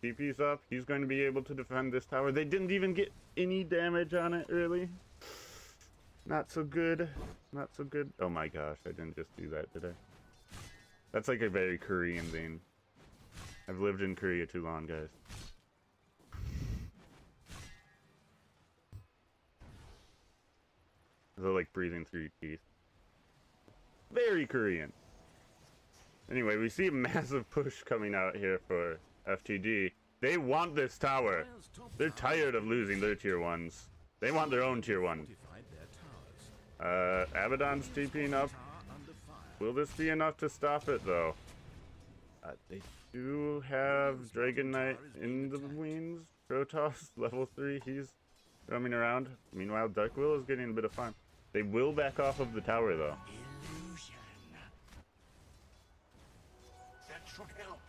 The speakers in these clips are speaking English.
TP's up. He's going to be able to defend this tower. They didn't even get any damage on it, really. Not so good. Not so good. Oh my gosh, I didn't just do that, did I? That's like a very Korean thing. I've lived in Korea too long, guys. They're like breathing through your teeth. Very Korean. Anyway, we see a massive push coming out here for FTD. They want this tower. They're tired of losing their tier 1s. They want their own tier 1. Abaddon's TPing up. Will this be enough to stop it, though? They do have Dragon Knight in the wings. Protoss, level 3, he's roaming around. Meanwhile, Dark Will is getting a bit of farm. They will back off of the tower, though. Illusion. That should help.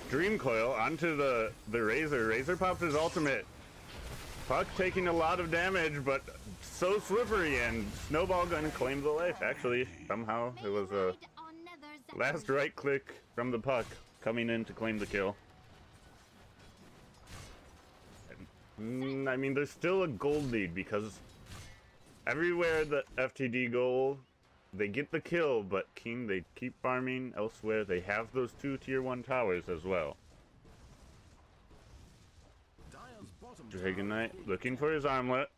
Dream Coil onto the Razor. Razor pops his ultimate. Puck taking a lot of damage, but so slippery, and Snowball gonna claim the life. Actually, somehow it was a last right click from the Puck coming in to claim the kill. And, I mean, there's still a gold lead because everywhere the FTD go, they get the kill, but they keep farming elsewhere. They have those 2 tier 1 towers as well. Dragon Knight looking for his armlet.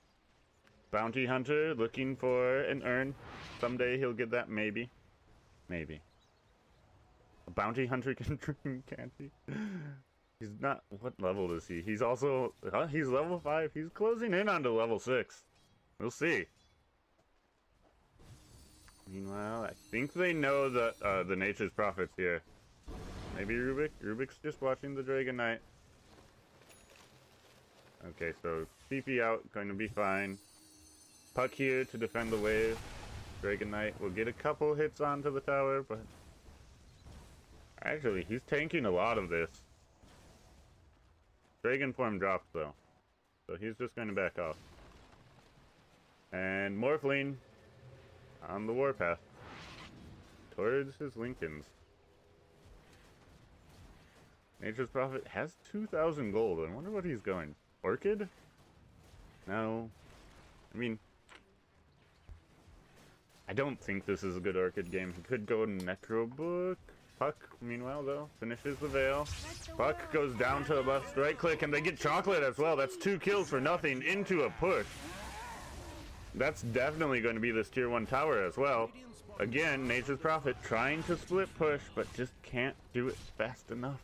Bounty Hunter looking for an urn. Someday he'll get that, maybe. Maybe. A Bounty Hunter can drink, can't he? He's not... What level is he? He's also... he's level 5. He's closing in onto level 6. We'll see. Meanwhile, I think they know that the Nature's Prophet's here. Maybe Rubik? Rubik's just watching the Dragon Knight. Okay, so TP out, going to be fine. Puck here to defend the wave. Dragon Knight will get a couple hits onto the tower, but... Actually, he's tanking a lot of this. Dragon form dropped, though. So he's just going to back off. And Morphling on the warpath towards his Lincolns. Nature's Prophet has 2,000 gold. I wonder what he's going. Orchid? No. I mean, I don't think this is a good Orchid game. He could go Necrobook. Puck, meanwhile, though, finishes the Veil. Puck goes down to a left right click, and they get Chocolate as well. That's 2 kills for nothing into a push. That's definitely going to be this tier 1 tower as well. Again, Nature's Prophet trying to split push, but just can't do it fast enough.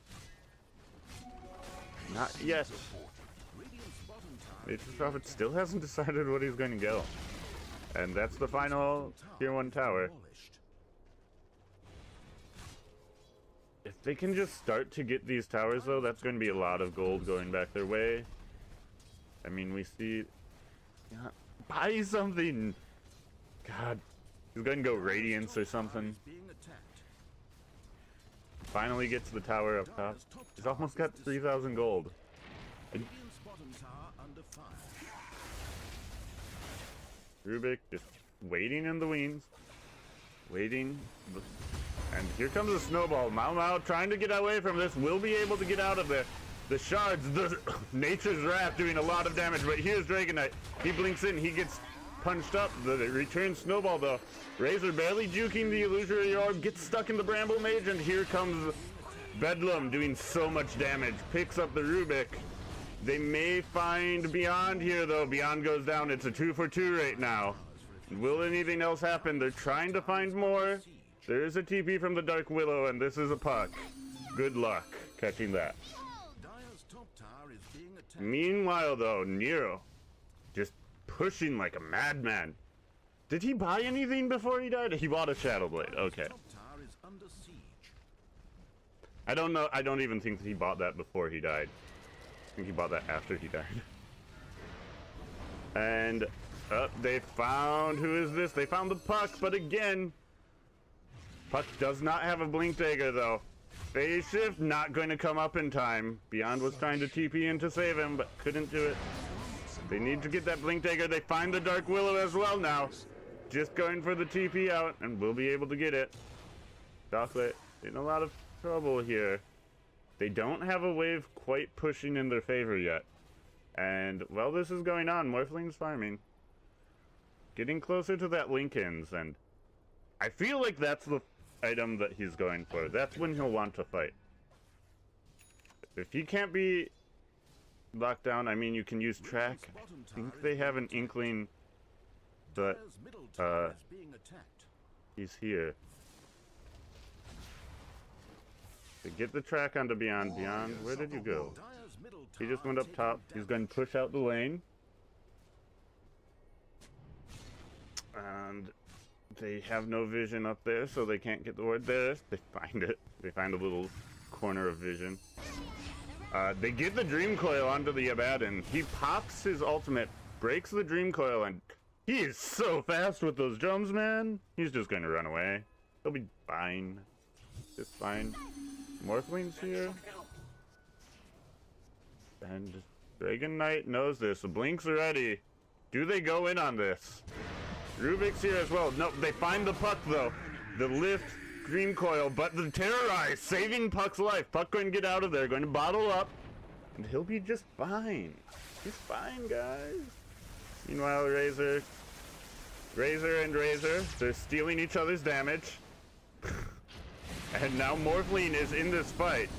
Not yet. Nature's Prophet still hasn't decided what he's going to go. And that's the final tier 1 tower. If they can just start to get these towers, though, that's going to be a lot of gold going back their way. I mean, we see... Yeah, buy something! God. He's going to go Radiance or something. Finally gets the tower up top. He's almost got 3,000 gold. Rubik just waiting in the wings. Waiting. And here comes a snowball. Mau Mau trying to get away from this. Will be able to get out of there. The shards, the Nature's Wrath doing a lot of damage. But here's Dragon Knight. He blinks in. He gets punched up. The return snowball, though. Razor barely juking the illusory orb. Gets stuck in the Bramble Mage. And here comes Bedlam doing so much damage. Picks up the Rubik. They may find Beyond here, though. Beyond goes down. It's a 2 for 2 right now. Will anything else happen? They're trying to find more. There is a TP from the Dark Willow, and this is a Puck. Good luck catching that. Meanwhile, though, Nero just pushing like a madman. Did he buy anything before he died? He bought a Shadow Blade. Okay. I don't know. I don't even think that he bought that before he died. I think he bought that after he died. And they found... Who is this? They found the Puck, but again... Puck does not have a Blink Dagger, though. Phase Shift not going to come up in time. Beyond was trying to TP in to save him, but couldn't do it. They need to get that Blink Dagger. They find the Dark Willow as well now. Just going for the TP out, and we'll be able to get it. Chocolate in a lot of trouble here. They don't have a wave quite pushing in their favor yet. And while this is going on, Morphling's farming. Getting closer to that Lincoln's, and I feel like that's the item that he's going for. That's when he'll want to fight. If he can't be locked down, I mean, you can use track. I think they have an inkling that he's here. To get the track onto Beyond. Beyond, where did you go? He just went up top. He's going to push out the lane. And they have no vision up there, so they can't get the ward there. They find it. They find a little corner of vision. They get the Dream Coil onto the Abaddon. He pops his ultimate, breaks the Dream Coil, and he is so fast with those jumps, man. He's just going to run away. He'll be fine. Just fine. Morphling's here. And Dragon Knight knows this. The Blinks are ready. Do they go in on this? Rubik's here as well. No, they find the Puck, though. The lift, Dream Coil, but the Terrorize, saving Puck's life. Puck going to get out of there, going to bottle up, and he'll be just fine. He's fine, guys. Meanwhile, Razor and Razor, they're stealing each other's damage. And now Morphling is in this fight.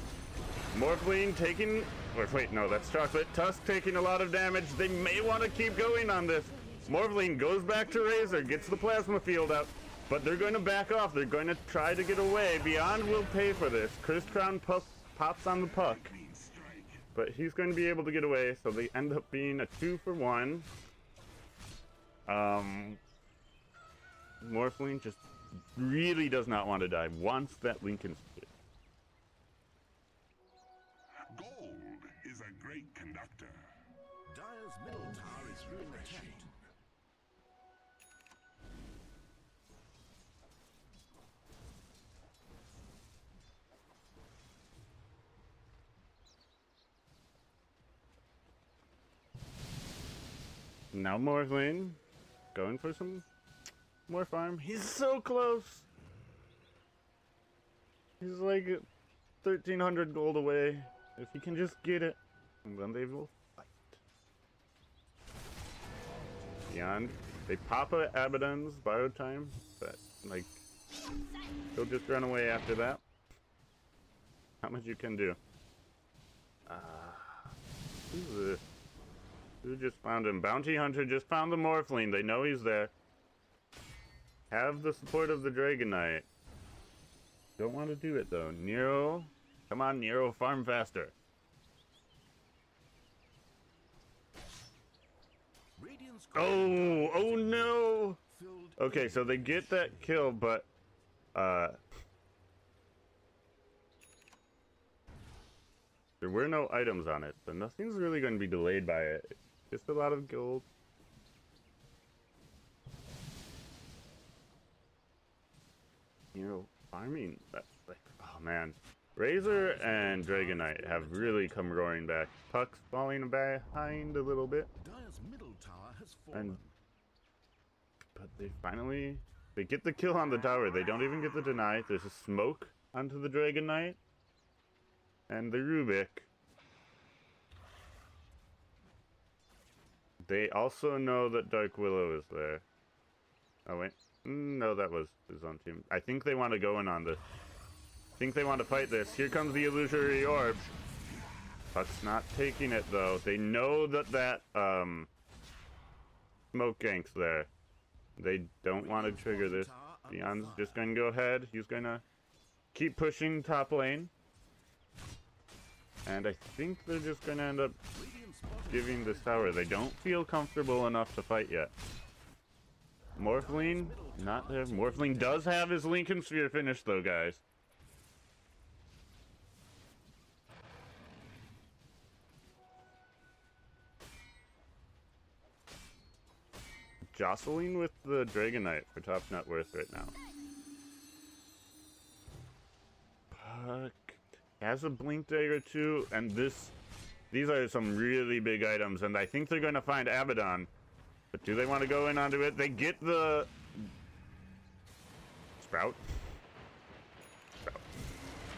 Morphling taking... Or wait, no, that's Chocolate. Tusk taking a lot of damage. They may want to keep going on this. Morphling goes back to Razor, gets the plasma field out, but they're going to back off. They're going to try to get away. Beyond will pay for this. Chris Crown pops on the Puck, but he's going to be able to get away, so they end up being a 2-for-1. Morphling just really does not want to die once that Lincoln's hit. Gold is a great conductor. Dire's middle tower is being attacked. Now Morphling going for some more farm. He's so close. He's like 1,300 gold away. If he can just get it, and then they will fight. Beyond, they pop a Abaddon's bio time, but like he'll just run away after that. Not much you can do. Who's this? Who just found him? Bounty Hunter just found the Morphling. They know he's there. Have the support of the Dragon Knight. Don't want to do it though. Nero, come on, Nero, farm faster. Oh no! Okay, so they get that kill, but there were no items on it, so nothing's really going to be delayed by it. Just a lot of gold. You know, farming, that's like, oh man. Razor and Dragon Knight have really come roaring back. Puck's falling behind a little bit. Dire's middle tower has fallen. But they get the kill on the tower. They don't even get the deny. There's a smoke onto the Dragon Knight. And the Rubik. They also know that Dark Willow is there. Oh wait. No, that was his own team. I think they want to go in on this. I think they want to fight this. Here comes the Illusory Orb. Puck's not taking it though. They know that smoke gank's there. They don't want to trigger this. Beyond's just going to go ahead. He's going to keep pushing top lane. And I think they're just going to end up giving this tower. They don't feel comfortable enough to fight yet. Morphling, not there. Morphling does have his Lincoln Sphere finished though, guys. Jostling with the Dragon Knight for top net worth right now. Puck has a Blink Dagger too, and these are some really big items, and I think they're going to find Abaddon. But do they want to go in onto it? They get the Sprout.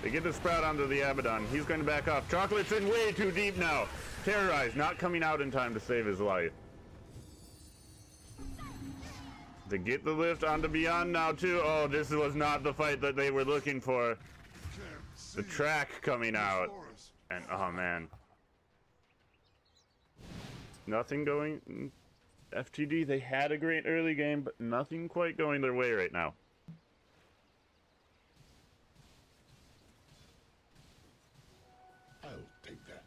They get the Sprout onto the Abaddon. He's going to back off. Chocolate's in way too deep now. Terrorize, not coming out in time to save his life. To get the lift onto Beyond now too. Oh, this was not the fight that they were looking for. The track coming out. And oh man. Nothing going. FTD, they had a great early game, but nothing quite going their way right now. I'll take that.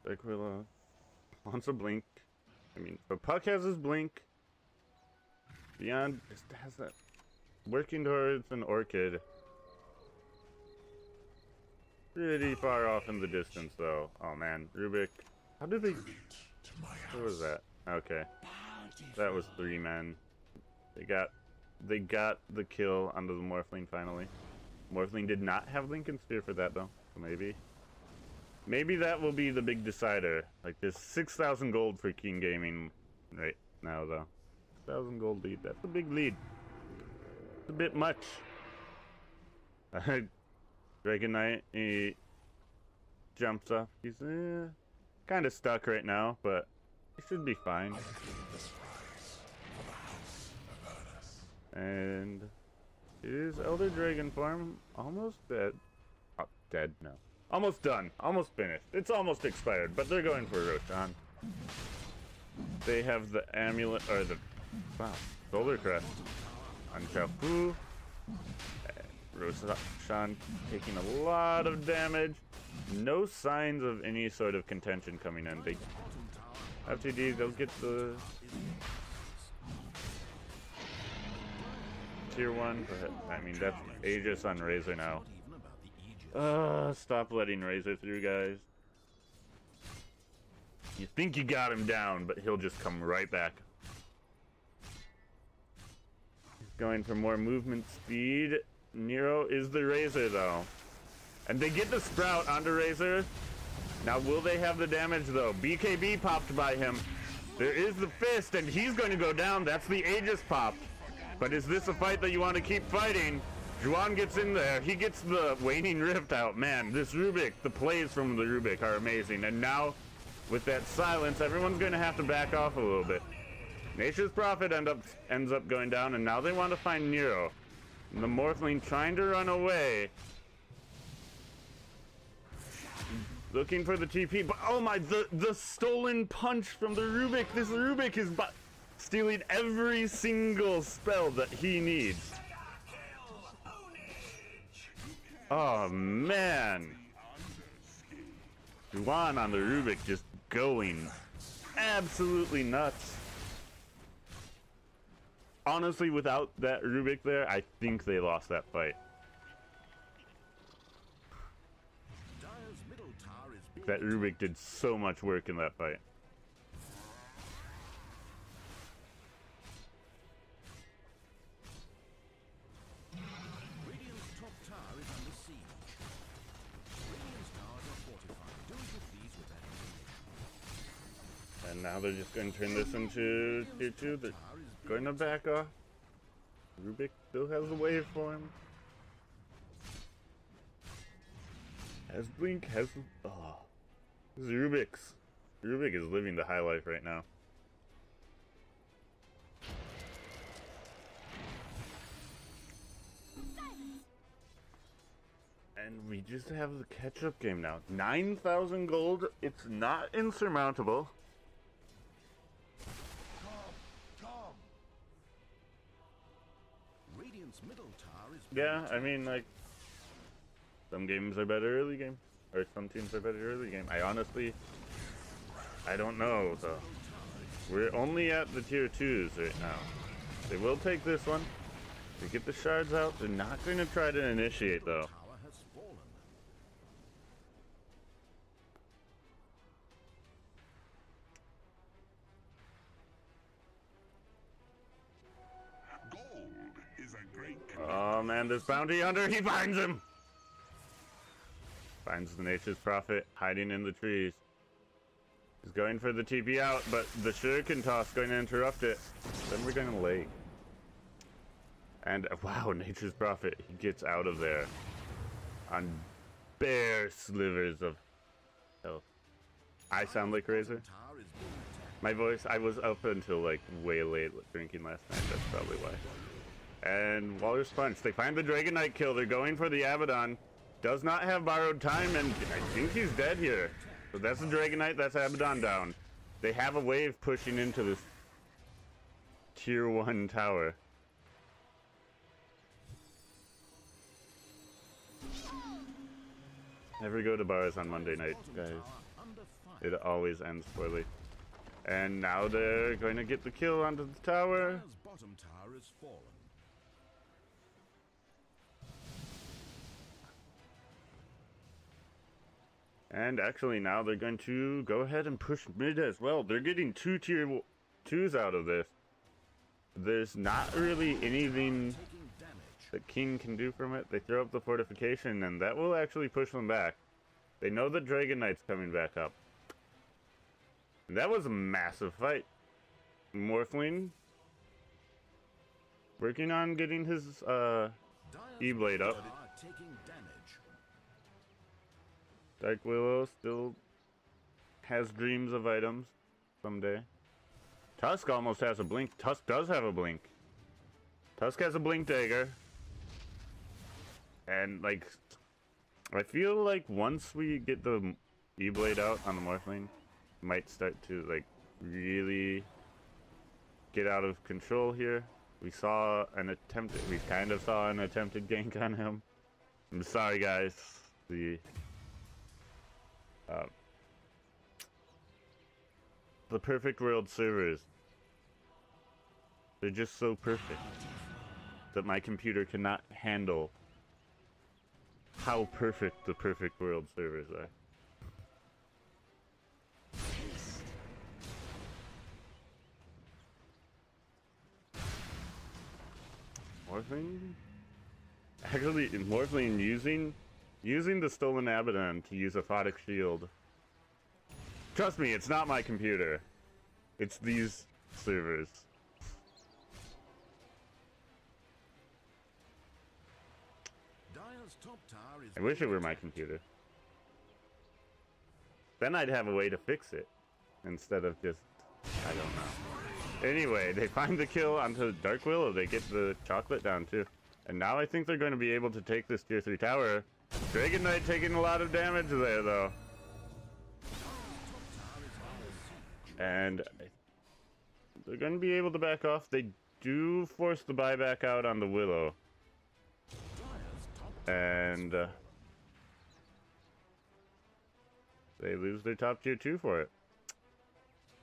Aquila wants a blink. I mean, but Puck has his blink. Beyond just has that. Working towards an Orchid. Pretty far off in the distance, though. Oh man, Rubik. How did they? What was that? Okay, that was 3 men. They got the kill onto the Morphling finally. Morphling did not have Lincoln Sphere for that though, so maybe that will be the big decider. Like there's 6,000 gold for King Gaming right now though. 6,000 gold lead. That's a big lead. It's a bit much. Dragon Knight, he jumps up. He's kind of stuck right now, but he should be fine. And his Elder Dragon form almost dead. Oh, dead? No. Almost done. Almost finished. It's almost expired, but they're going for Roshan. They have the amulet, or the Solar Crest on Chafu. Roshan taking a lot of damage. No signs of any sort of contention coming in. They FTD, they'll get the tier 1, but I mean that's Aegis on Razor now. Stop letting Razor through, guys. You think you got him down, but he'll just come right back. He's going for more movement speed. Nero is the Razor though. And they get the Sprout onto Razor. Now will they have the damage though? BKB popped by him. There is the Fist and he's going to go down. That's the Aegis pop. But is this a fight that you want to keep fighting? Juan gets in there. He gets the Waning Rift out. Man, this Rubik, the plays from the Rubik are amazing. And now with that silence, everyone's going to have to back off a little bit. Nature's Prophet ends up going down and now they want to find Nero. The Morphling trying to run away. Looking for the TP, but oh my, the stolen punch from the Rubik. This Rubik is stealing every single spell that he needs. Oh man. Juan on the Rubik just going absolutely nuts. Honestly, without that Rubik there, I think they lost that fight. That Rubik did so much work in that fight. Radiant's top tower is under siege. Radiant's towers are fortified. Don't you please with that. And now they're just going to turn this into tier 2. They're going to back off. Rubik still has a waveform. Has Blink, has... Oh. This is Rubik's. Rubik is living the high life right now. And we just have the catch-up game now. 9,000 gold. It's not insurmountable. Radiant's middle tower is Yeah, I mean, like, some games are better early game. Or some teams are better early game. I don't know, though. We're only at the tier 2s right now. They will take this one. They get the shards out. They're not going to try to initiate, though. tower has fallen. Gold is a great Oh, man, this bounty hunter, he finds him! Finds the Nature's Prophet hiding in the trees. He's going for the TP out, but the Shuriken toss going to interrupt it. Then we're going to late. And wow, Nature's Prophet, he gets out of there on bare slivers of health. I sound like Razor. My voice, I was up until like way late drinking last night, that's probably why. And Walrus Punch, they find the Dragon Knight kill, they're going for the Abaddon. Does not have borrowed time, and I think he's dead here. So that's the Dragon Knight, that's Abaddon down. They have a wave pushing into this tier 1 tower. Never go to bars on Monday night, guys. It always ends poorly. And now they're going to get the kill onto the tower. Bottom tower is fallen. And actually now they're going to go ahead and push mid as well. They're getting 2 tier 2s out of this. There's not really anything that King can do from it. They throw up the fortification and that will actually push them back. They know the Dragon Knight's coming back up. And that was a massive fight. Morphling working on getting his E-Blade up. Dark Willow still has dreams of items someday. Tusk almost has a blink. Tusk does have a blink. Tusk has a blink dagger. And like, I feel like once we get the E-Blade out on the Morphling, might start to like really get out of control here. We saw an attempted, we kind of saw an attempted gank on him. I'm sorry guys. The Perfect World servers, they're just so perfect that my computer cannot handle how perfect the Perfect World servers are. Morphling? Actually, Morphling using the stolen Abaddon to use a Photic Shield. Trust me, it's not my computer. It's these servers. I wish it were my computer. Then I'd have a way to fix it. Instead of just, I don't know. Anyway, they find the kill onto Dark Willow. They get the chocolate down too. And now I think they're going to be able to take this tier 3 tower. Dragon Knight taking a lot of damage there though. And they're going to be able to back off. They do force the buyback out on the Willow. And they lose their top tier 2 for it.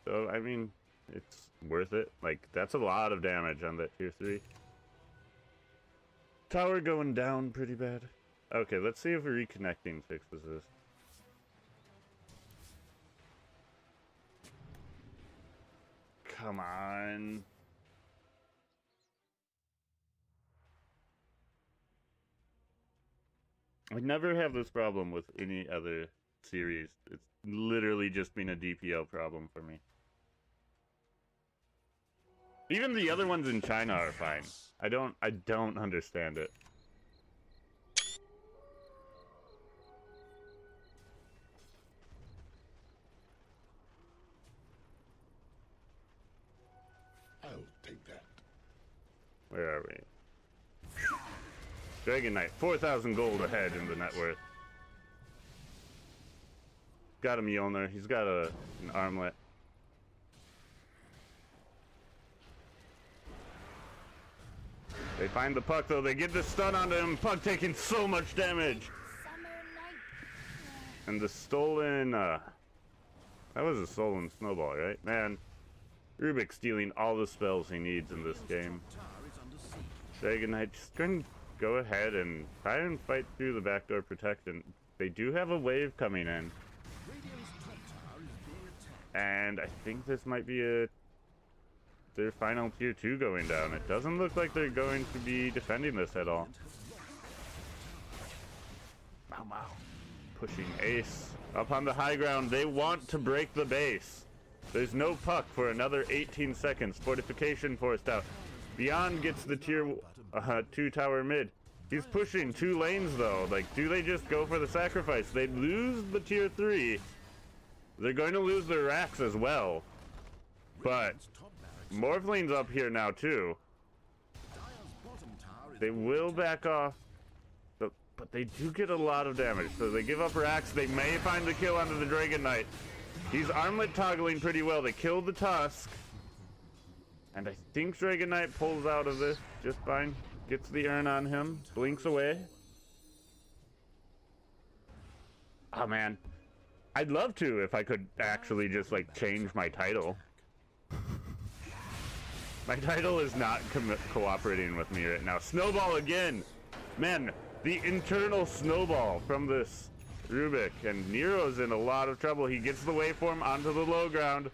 So, I mean, it's worth it. Like, that's a lot of damage on that tier 3. Tower going down pretty bad. Okay, let's see if reconnecting fixes this. Come on. I never have this problem with any other series. It's literally just been a DPL problem for me. Even the other ones in China are fine. I don't understand it. I'll take that. Where are we? Dragon Knight, 4,000 gold ahead in the net worth. Got a Mjolnir, he's got an armlet. They find the Puck though, they get the stun onto him, Puck taking so much damage! And the stolen, that was a stolen snowball, right? Man, Rubik stealing all the spells he needs in this game. Dragon Knight just going to go ahead and try and fight through the backdoor protection. They do have a wave coming in. And I think this might be their final tier 2 going down. It doesn't look like they're going to be defending this at all. Wow, wow. Pushing Ace up on the high ground. They want to break the base. There's no puck for another 18 seconds. Fortification forced out. Beyond gets the tier 2 tower mid. He's pushing 2 lanes though. Like, do they just go for the sacrifice? They lose the tier 3. They're going to lose their racks as well. But Morphline's up here now too. They will back off. But they do get a lot of damage. So they give up racks. They may find the kill onto the Dragon Knight. He's armlet toggling pretty well. They killed the Tusk. And I think Dragon Knight pulls out of this just fine. Gets the urn on him. Blinks away. Oh man. I'd love to if I could actually just like change my title. My title is not cooperating with me right now. Snowball again. Man, the internal snowball from this Rubik. And Nero's in a lot of trouble. He gets the waveform onto the low ground.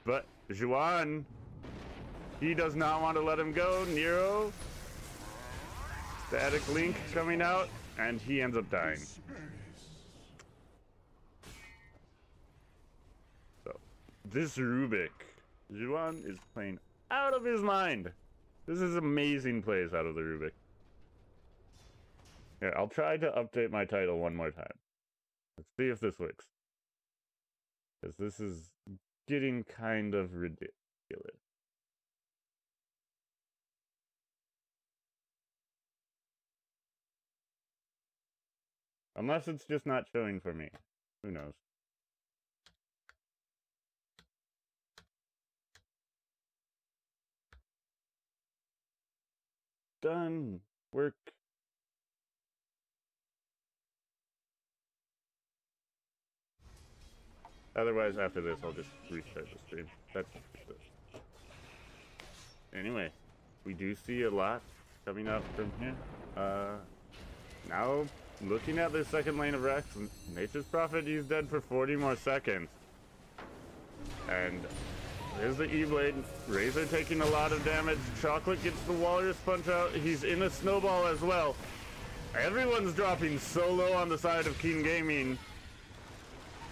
But Juan, he does not want to let him go. Nero. Static Link coming out. And he ends up dying. So, this Rubik. Juan is playing out of his mind. This is amazing plays out of the Rubik. Yeah, I'll try to update my title one more time. Let's see if this works. Because this is getting kind of ridiculous. Unless it's just not showing for me. Who knows? Done. Work. Otherwise, after this, I'll just restart the stream. That's it. Anyway, we do see a lot coming up from here. Now, looking at this second lane of Rex, Nature's Prophet, he's dead for 40 more seconds. And there's the E-Blade. Razor taking a lot of damage. Chocolate gets the Walrus Punch out. He's in a snowball as well. Everyone's dropping so low on the side of Keen Gaming.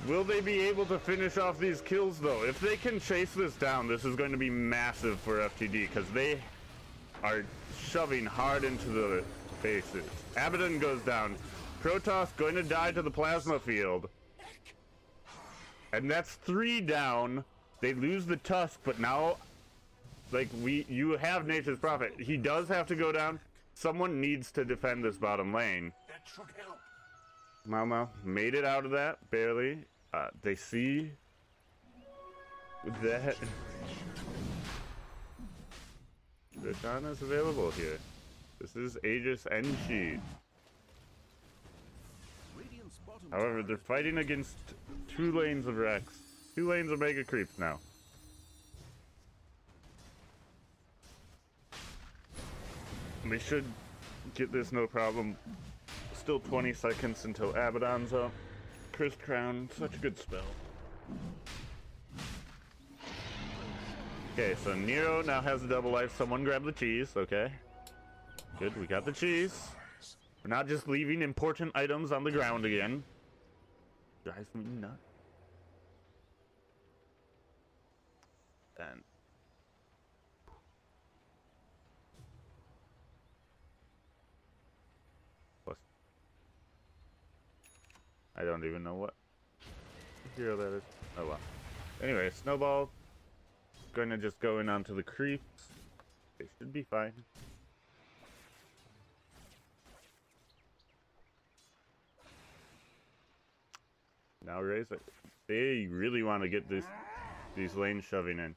Will they be able to finish off these kills though? If they can chase this down, this is going to be massive for FTD because they are shoving hard into the bases. Abaddon goes down. Protoss going to die to the plasma field. And that's 3 down. They lose the Tusk, but now, like, you have Nature's Prophet. He does have to go down. Someone needs to defend this bottom lane. That should help. Mau made it out of that, barely. They see that Rakan is available here. This is Aegis and She. However, they're fighting against 2 lanes of Rex. 2 lanes of Mega Creeps now. We should get this no problem. Still 20 seconds until Abaddon's up. Cursed Crown, such a good spell. Okay, so Nero now has a double life. Someone grab the cheese, okay. Good, we got the cheese. We're not just leaving important items on the ground again. Drives me nuts. And I don't even know what hero that is. Oh well. Anyway, Snowball going to just go in onto the creeps. They should be fine. Now Razor, they really want to get these lanes shoving in.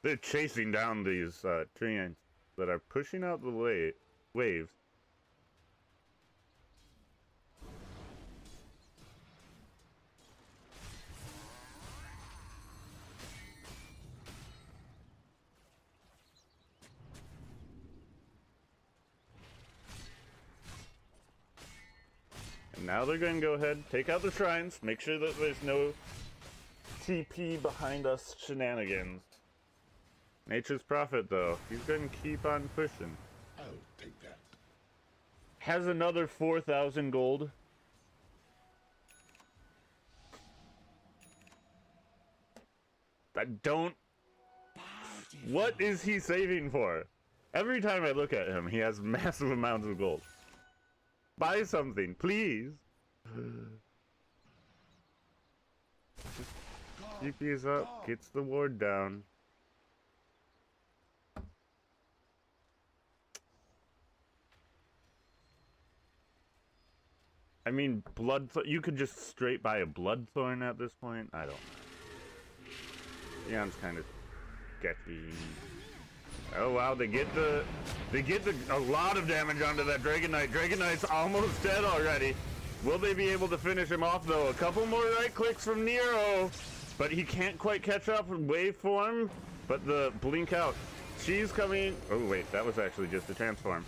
They're chasing down these treants that are pushing out the waves. And now they're going to go ahead, take out the shrines, make sure that there's no TP behind us shenanigans. Nature's Prophet, though, he's going to keep on pushing. I'll take that. Has another 4,000 gold. I don't... What is he saving for? Every time I look at him, he has massive amounts of gold. Buy something, please. GP's up, gets the ward down. I mean, you could just straight buy a Bloodthorn at this point. I don't know. Eon's kind of sketchy. Oh wow, they get a lot of damage onto that Dragon Knight. Dragon Knight's almost dead already. Will they be able to finish him off though? A couple more right clicks from Nero, but he can't quite catch up with wave form. But the blink out, she's coming. Oh wait, that was actually just a transform.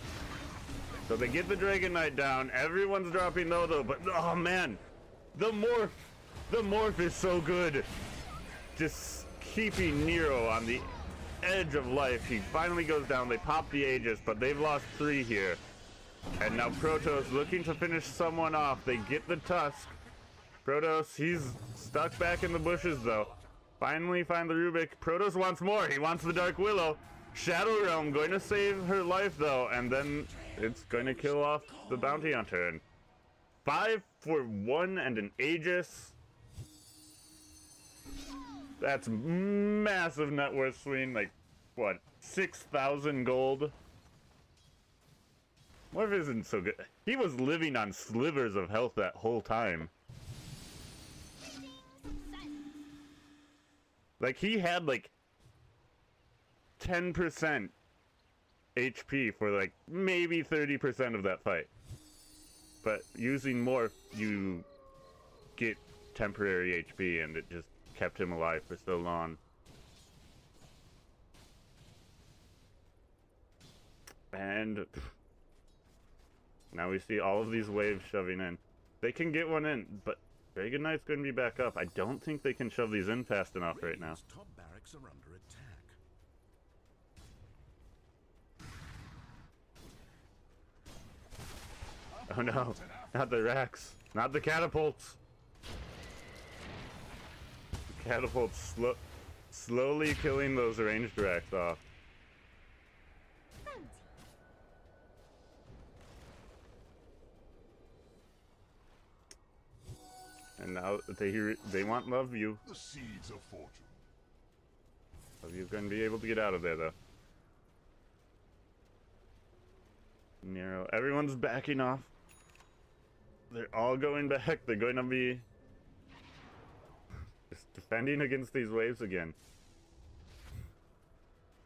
So they get the Dragon Knight down. Everyone's dropping low though, but oh man, the morph is so good. Just keeping Nero on the edge of life. He finally goes down. They pop the Aegis, but they've lost 3 here. And now Protoss looking to finish someone off. They get the Tusk. Protoss, he's stuck back in the bushes though. Finally find the Rubik. Protoss wants more. He wants the Dark Willow. Shadow Realm going to save her life though, and then it's going to kill off the Bounty Hunter. And 5 for 1 and an Aegis. That's massive net worth swing, like, what, 6,000 gold? Morph isn't so good. He was living on slivers of health that whole time. Like, he had, like, 10% HP for, like, maybe 30% of that fight. But using Morph, you get temporary HP, and it just kept him alive for so long. And now we see all of these waves shoving in. They can get one in, but Dragon Knight's going to be back up. I don't think they can shove these in fast enough right now. Top barracks are under attack. Oh no, not the racks, not the catapults. Catapults slowly killing those ranged racks off. And now they want Love View. The seeds of fortune. Love View's going to be able to get out of there though. Nero, everyone's backing off. They're all going back. They're going to be just defending against these waves again.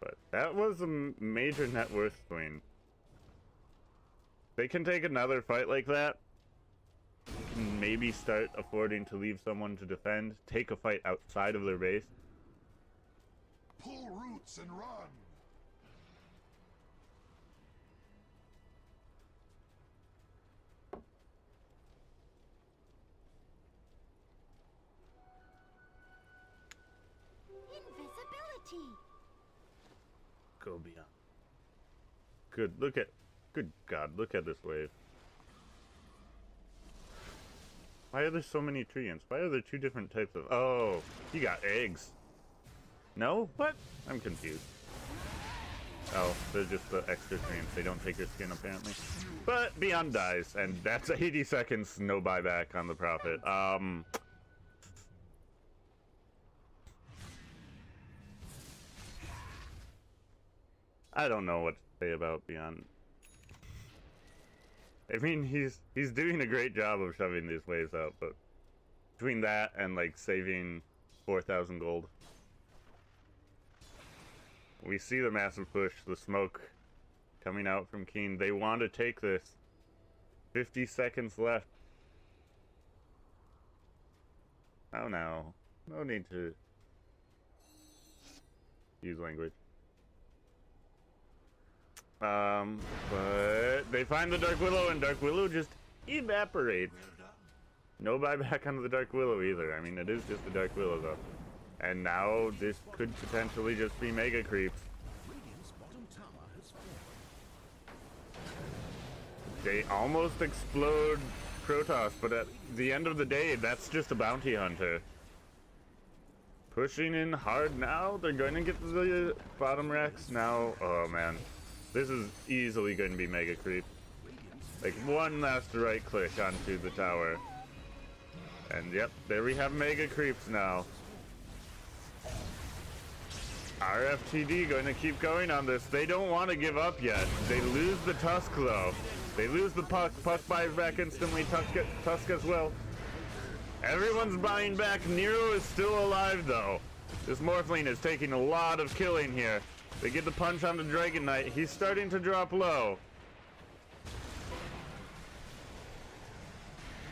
But that was a major net worth swing. They can take another fight like that. They can maybe start affording to leave someone to defend. Take a fight outside of their base. Pull roots and run. Invisibility. Go beyond. Good God, look at this wave. Why are there so many treants? Why are there 2 different types of... Oh, you got eggs. No? What? I'm confused. Oh, they're just the extra treants. They don't take your skin, apparently. But Beyond dies, and that's 80 seconds, no buyback on the Prophet. I don't know what to say about Beyond. I mean, he's doing a great job of shoving these waves out, but between that and like saving 4,000 gold, we see the massive push, the smoke coming out from Keen. They want to take this. 50 seconds left. Oh no, no need to use language. But they find the Dark Willow, and Dark Willow just evaporates. No buyback on the Dark Willow either. I mean, it is just the Dark Willow though. And now this could potentially just be mega creeps. They almost explode Protoss, but at the end of the day, that's just a bounty hunter. Pushing in hard now. They're going to get the bottom racks now. Oh man, this is easily going to be mega creep. Like one last right click onto the tower. And yep, there we have mega creeps now. RFTD going to keep going on this. They don't want to give up yet. They lose the Tusk though. They lose the Puck. Puck buys back instantly. Tusk as well. Everyone's buying back. Nero is still alive though. This Morphling is taking a lot of killing here. They get the punch on the Dragon Knight. He's starting to drop low.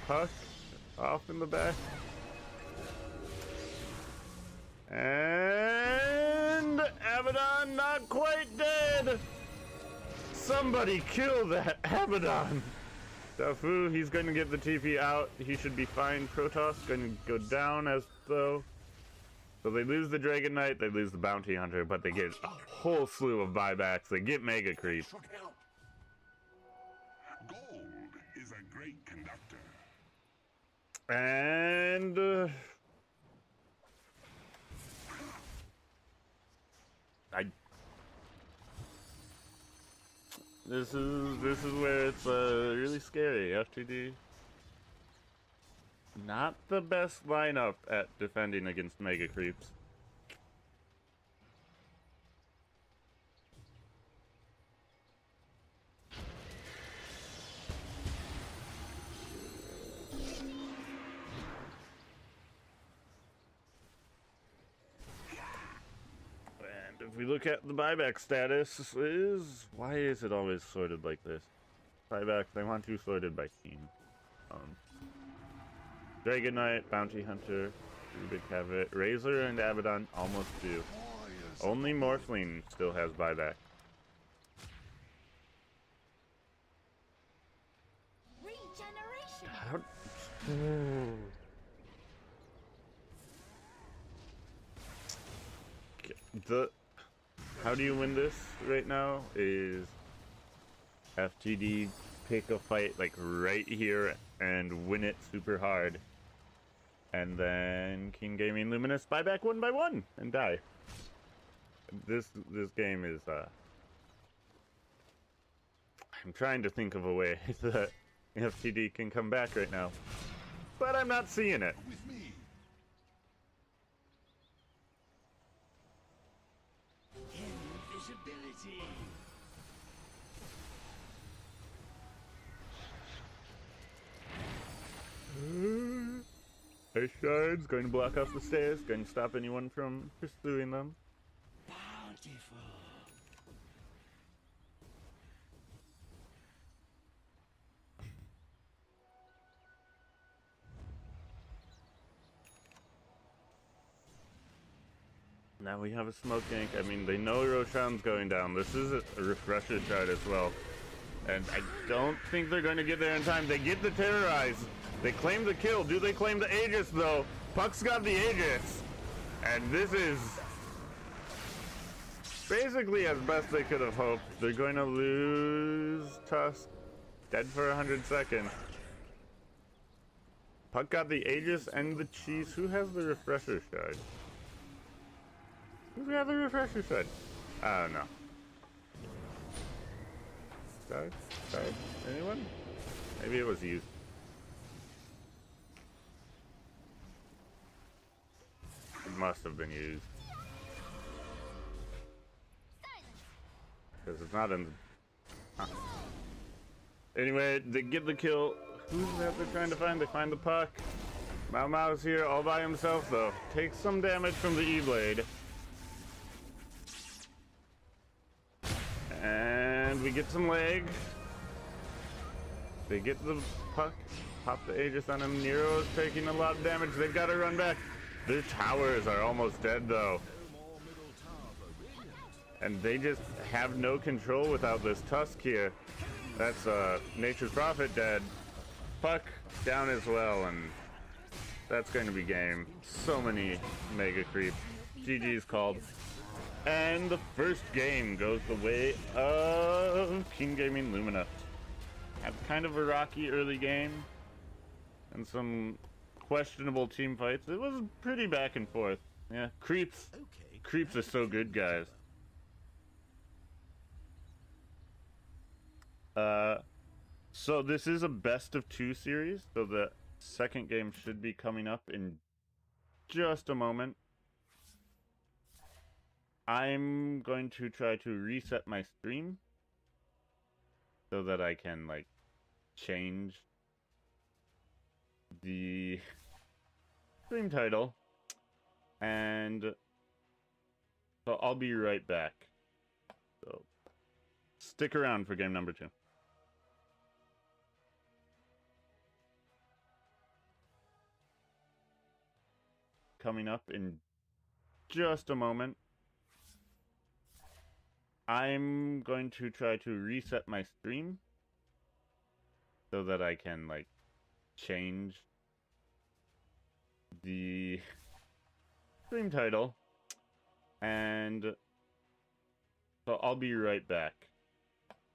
Puck off in the back. And Abaddon not quite dead. Somebody kill that Abaddon. Dafu, he's going to get the TP out. He should be fine. Protoss going to go down as though. So they lose the Dragon Knight, they lose the Bounty Hunter, but they get a whole slew of buybacks. They get Mega Creep. Gold is a great conductor. And this is where it's really scary. FTD, not the best lineup at defending against Mega Creeps. If we look at the buyback status, why is it always sorted like this? Buyback, they want to sorted by team. Dragon Knight, Bounty Hunter, Rubik have it. Razor and Abaddon almost do. Only Morphling still has buyback. Regeneration. How do you win this right now is FTD pick a fight like right here and win it super hard. And then Gaming.Luminous buy back one by one and die. This game is I'm trying to think of a way that FTD can come back right now. But I'm not seeing it. Ice Shards going to block off the stairs, going to stop anyone from pursuing them. Bountiful. Now we have a smoke gank. I mean, they know Roshan's going down. This is a refresher shard as well. And I don't think they're going to get there in time. They get the Terrorize. They claim the kill. Do they claim the Aegis, though? Puck's got the Aegis. And this is basically as best they could have hoped. They're going to lose Tusk. Dead for 100 seconds. Puck got the Aegis and the Cheese. Who has the refresher shard? Who's got the refresher shard? I don't know. Sorry? Anyone? Maybe it was you. It must have been used. Because it's not in the... Huh. Anyway, they get the kill. Who's that they're trying to find? They find the Puck. Mao Mao's here all by himself, though. Takes some damage from the E-Blade. And we get some leg. They get the Puck. Pop the Aegis on him. Nero is taking a lot of damage. They've got to run back. Their towers are almost dead, though. And they just have no control without this Tusk here. That's Nature's Prophet dead. Puck down as well, and that's going to be game. So many Mega Creep. GG's called. And the first game goes the way of King Gaming.Luminous. Had kind of a rocky early game and some questionable team fights. It was pretty back and forth. Yeah, creeps. Okay. Creeps are so good, guys. So this is a best of 2 series, so the second game should be coming up in just a moment. I'm going to try to reset my stream so that I can, like, change the stream title. And so I'll be right back. So stick around for game number 2. Coming up in just a moment. I'm going to try to reset my stream so that I can, like, change the stream title. And so I'll be right back.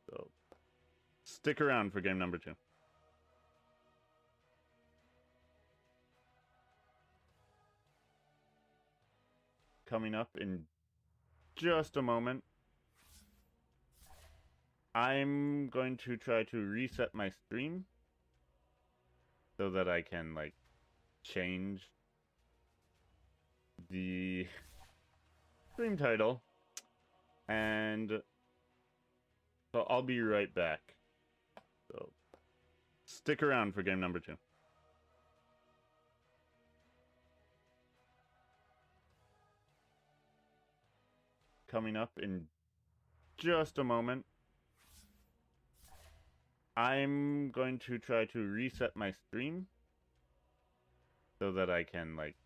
So stick around for game number 2. Coming up in just a moment. I'm going to try to reset my stream so that I can, like, change the stream title. And so I'll be right back. So stick around for game number 2. Coming up in just a moment. I'm going to try to reset my stream so that I can, like,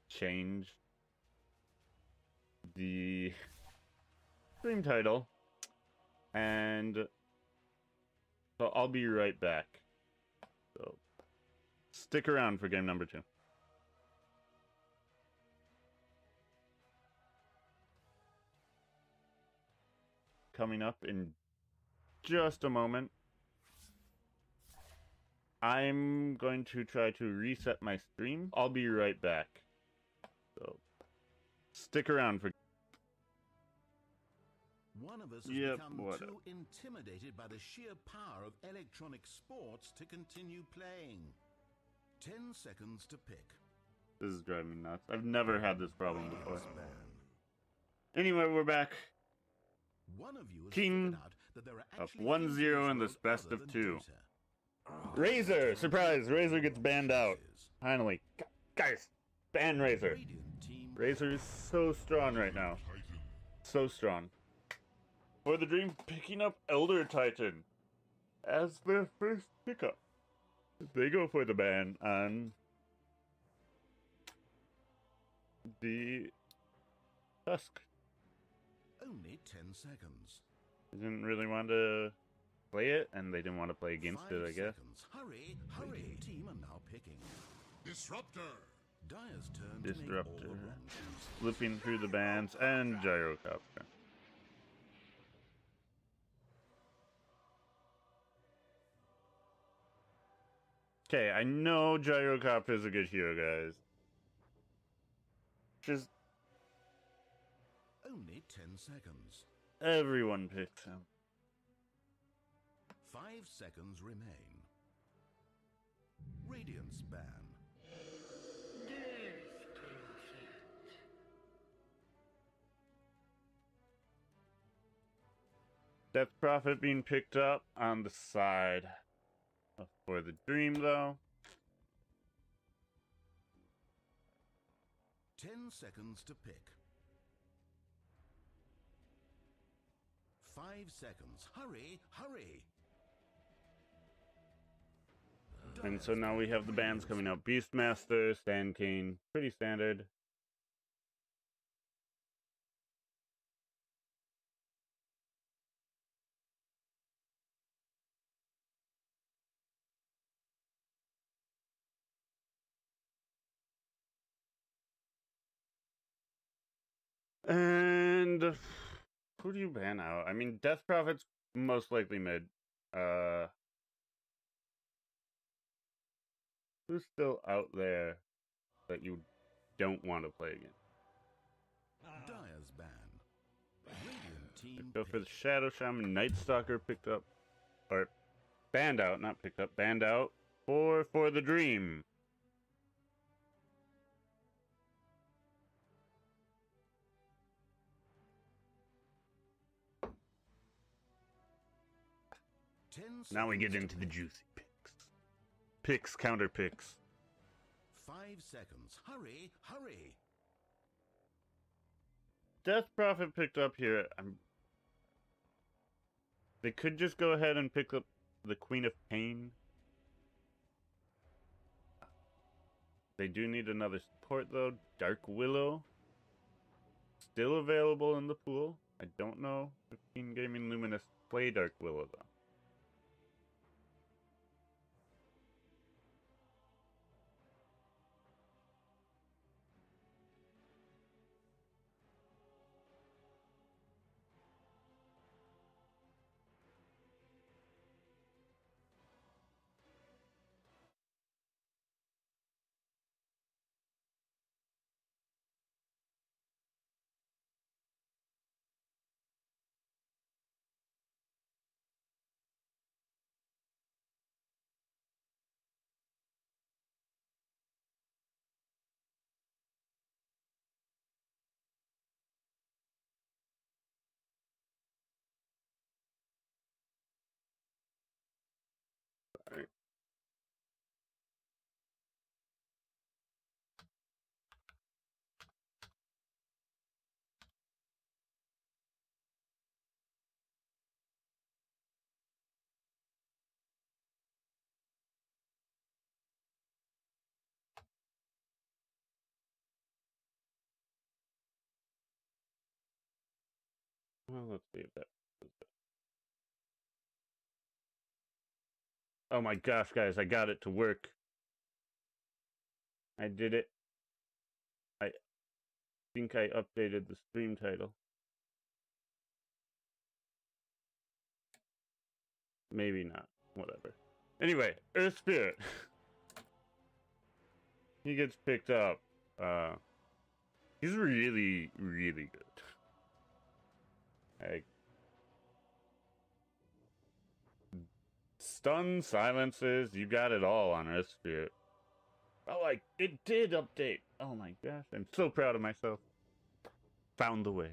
change the stream title. And so I'll be right back. So stick around for game number 2. Coming up in just a moment. I'm going to try to reset my stream. I'll be right back. So stick around for... One of us has become too intimidated by the sheer power of electronic sports to continue playing. 10 seconds to pick. This is driving me nuts. I've never had this problem before. Anyway, we're back. One of you has Team figured out that there are up actually 1-0 in this best of 2. Razor! Surprise! Razor gets banned out. Finally. Guys, ban Razor. Razor is so strong right now. So strong. For the Dream, picking up Elder Titan as their first pickup. They go for the ban on the Tusk. Only 10 seconds. They didn't really want to play it, and they didn't want to play against it, I guess. Seconds. Hurry, hurry. Team are now picking. Disruptor. Dyer's turn Disruptor. to make all the wrong choices. Flipping through the bands, and Gyrocopter. Okay, I know Gyrocopter is a good hero, guys. Just Only 10 seconds. everyone picks him. 5 seconds remain. Radiance ban. Death Prophet being picked up on the side for the Dream, though. 10 seconds to pick. 5 seconds. Hurry, hurry. And so now we have the bands coming out. Beastmaster, Sand King, pretty standard. And who do you ban out? I mean, Death Prophet's most likely mid. Who's still out there that you don't want to play against? Dire's ban. Radiant team Go for the pick. Shadow Shaman. Night Stalker picked up. Or banned out, not picked up. Banned out. For the Dream. Now we get into the juicy picks. Picks, counter picks. 5 seconds. Hurry, hurry. Death Prophet picked up here. They could just go ahead and pick up the Queen of Pain. They do need another support though. Dark Willow. Still available in the pool. I don't know if Gaming.Luminous play Dark Willow though. Alright. Well, let's see if that. Oh my gosh, guys, I got it to work. I did it. I think I updated the stream title. Maybe not. Whatever. Anyway, Earth Spirit. He gets picked up. He's really, really good. Like, stun, silences, you got it all on Earth Spirit. Oh, it did update. Oh my gosh, I'm so proud of myself. Found the way.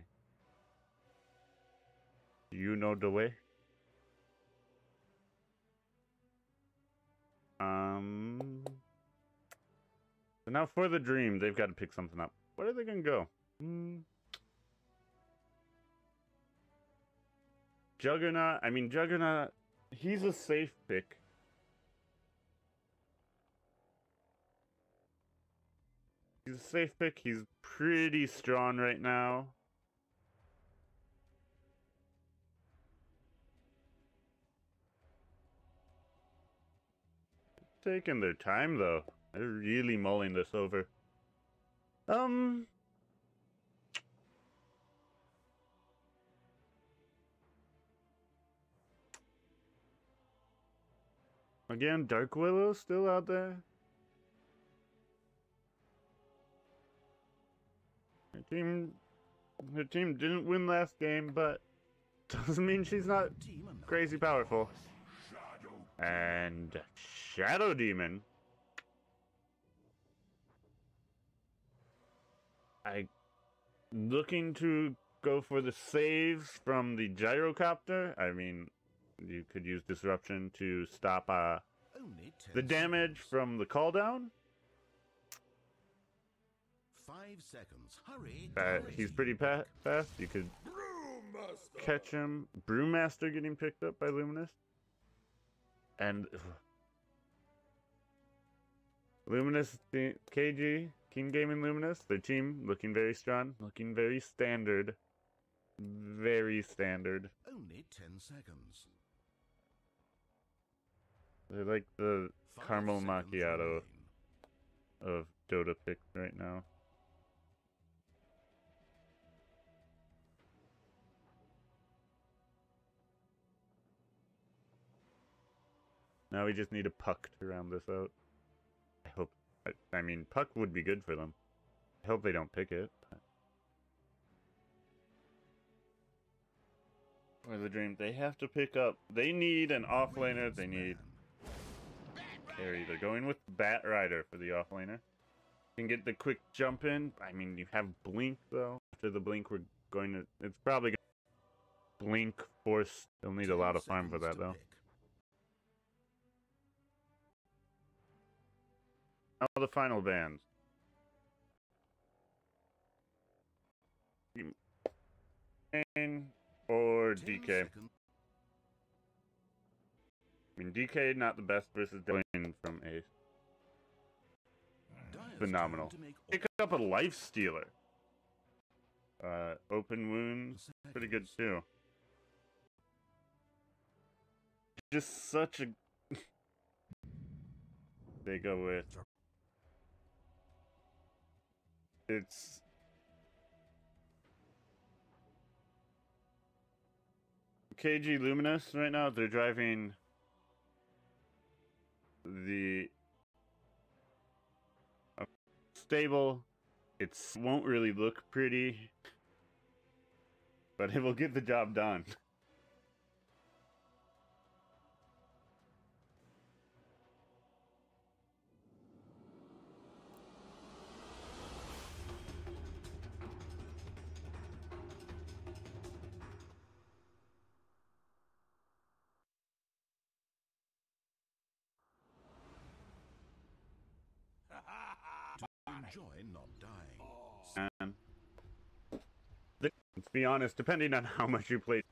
You know the way? So now for the Dream, they've got to pick something up. Where are they gonna go? Juggernaut. I mean, Juggernaut. He's a safe pick. He's a safe pick. He's pretty strong right now. Taking their time though. They're really mulling this over. Again, Dark Willow still out there. Her team didn't win last game, but doesn't mean she's not crazy powerful. And Shadow Demon. Looking to go for the saves from the gyrocopter. I mean, you could use disruption to stop the damage from the call down. 5 seconds. Hurry. He's pretty fast. You could catch him. Brewmaster getting picked up by Luminous. And Luminous, KG, King Gaming.Luminous, their team looking very strong, looking very standard. Very standard. Only 10 seconds. They're like the 5 caramel seconds macchiato remain. of DOTA picks right now. Now we just need a puck to round this out. I hope. I mean, puck would be good for them. I hope they don't pick it. But for the dream. They have to pick up. They need an offlaner. They need carry. They're going with Bat Rider for the offlaner. Can get the quick jump in. I mean, you have Blink though. After the Blink, we're going to. It's probably going to Blink Force. They'll need a lot of farm for that though. Now the final bands. Or DK. I mean, DK not the best versus Dylan from Ace. Phenomenal. Pick up a Life Stealer. Open Wounds, pretty good too. Just such a... They go with... It's... Gaming.Luminous right now, they're driving the stable. It won't really look pretty, but it will get the job done. Enjoy not dying. And let's be honest, depending on how much you play.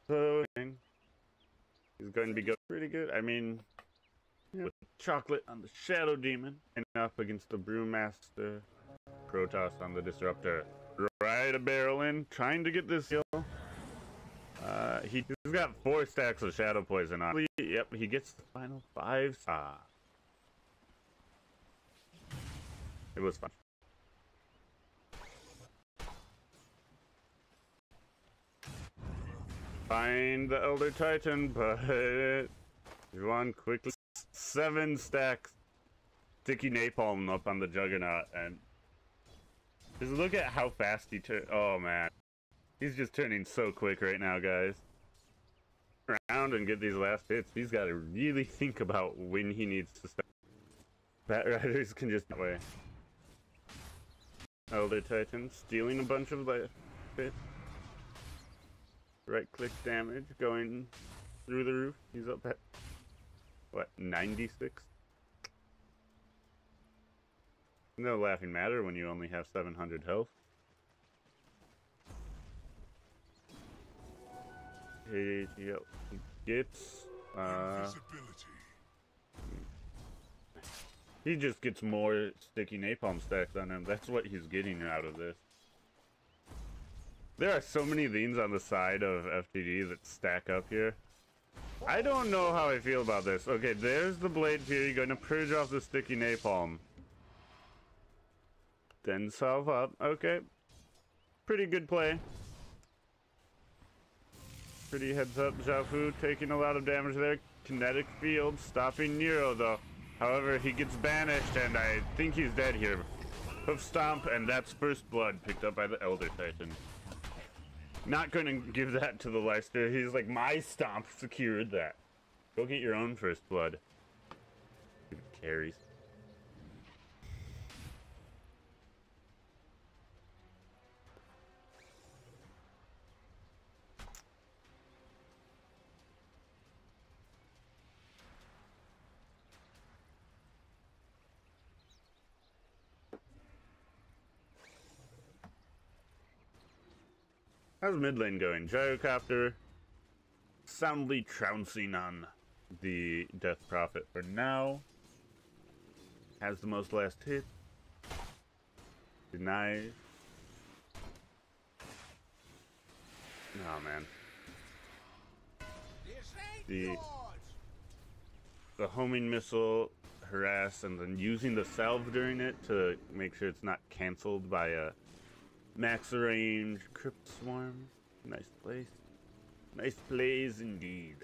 So he's going to be pretty good. I mean, with chocolate on the Shadow Demon and up against the Brewmaster, Protoss on the Disruptor. Right a barrel in, trying to get this kill. He's got 4 stacks of Shadow Poison on. Yep, he gets the final 5. It was fun. Find the Elder Titan, but Juan quickly 7 stacks. Sticky Napalm up on the Juggernaut, and just look at how fast he turns. Oh man, he's just turning so quick right now, guys. Around and get these last hits. He's got to really think about when he needs to stop. Bat Riders can just away. Elder Titan stealing a bunch of life hits. Right click damage going through the roof. He's up at what, 96? No laughing matter when you only have 700 health. He gets he just gets more sticky napalm stacks on him. That's what he's getting out of this. There are so many leans on the side of FTD that stack up here. I don't know how I feel about this. Okay, there's the Blade Fury going to purge off the sticky napalm. Then solve up. Okay. Pretty good play. Pretty heads up. Zhaofu taking a lot of damage there. Kinetic field stopping Nero though. However, he gets banished and I think he's dead here. Hoof stomp, and that's first blood picked up by the Elder Titan. Not going to give that to the Leicester. He's like, my stomp secured that. Go get your own first blood. Carries. How's mid lane going? Gyrocopter soundly trouncing on the Death Prophet for now. Has the most last hit. Denies. Oh man. The homing missile, harass, and then using the salve during it to make sure it's not cancelled by a max range Crypt Swarm. Nice place. Nice plays indeed.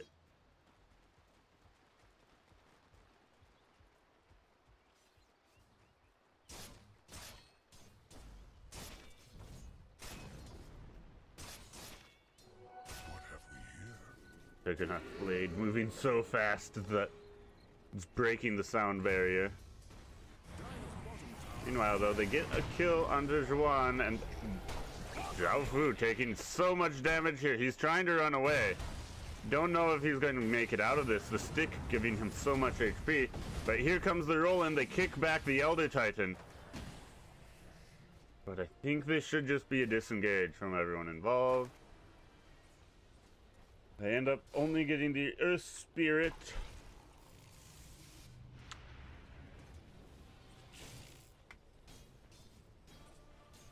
Juggernaut blade moving so fast that it's breaking the sound barrier. Meanwhile, though, they get a kill under Zhuan, and Zhao Fu taking so much damage here. He's trying to run away. Don't know if he's going to make it out of this. The stick giving him so much HP. But here comes the roll in. They kick back the Elder Titan. But I think this should just be a disengage from everyone involved. They end up only getting the Earth Spirit.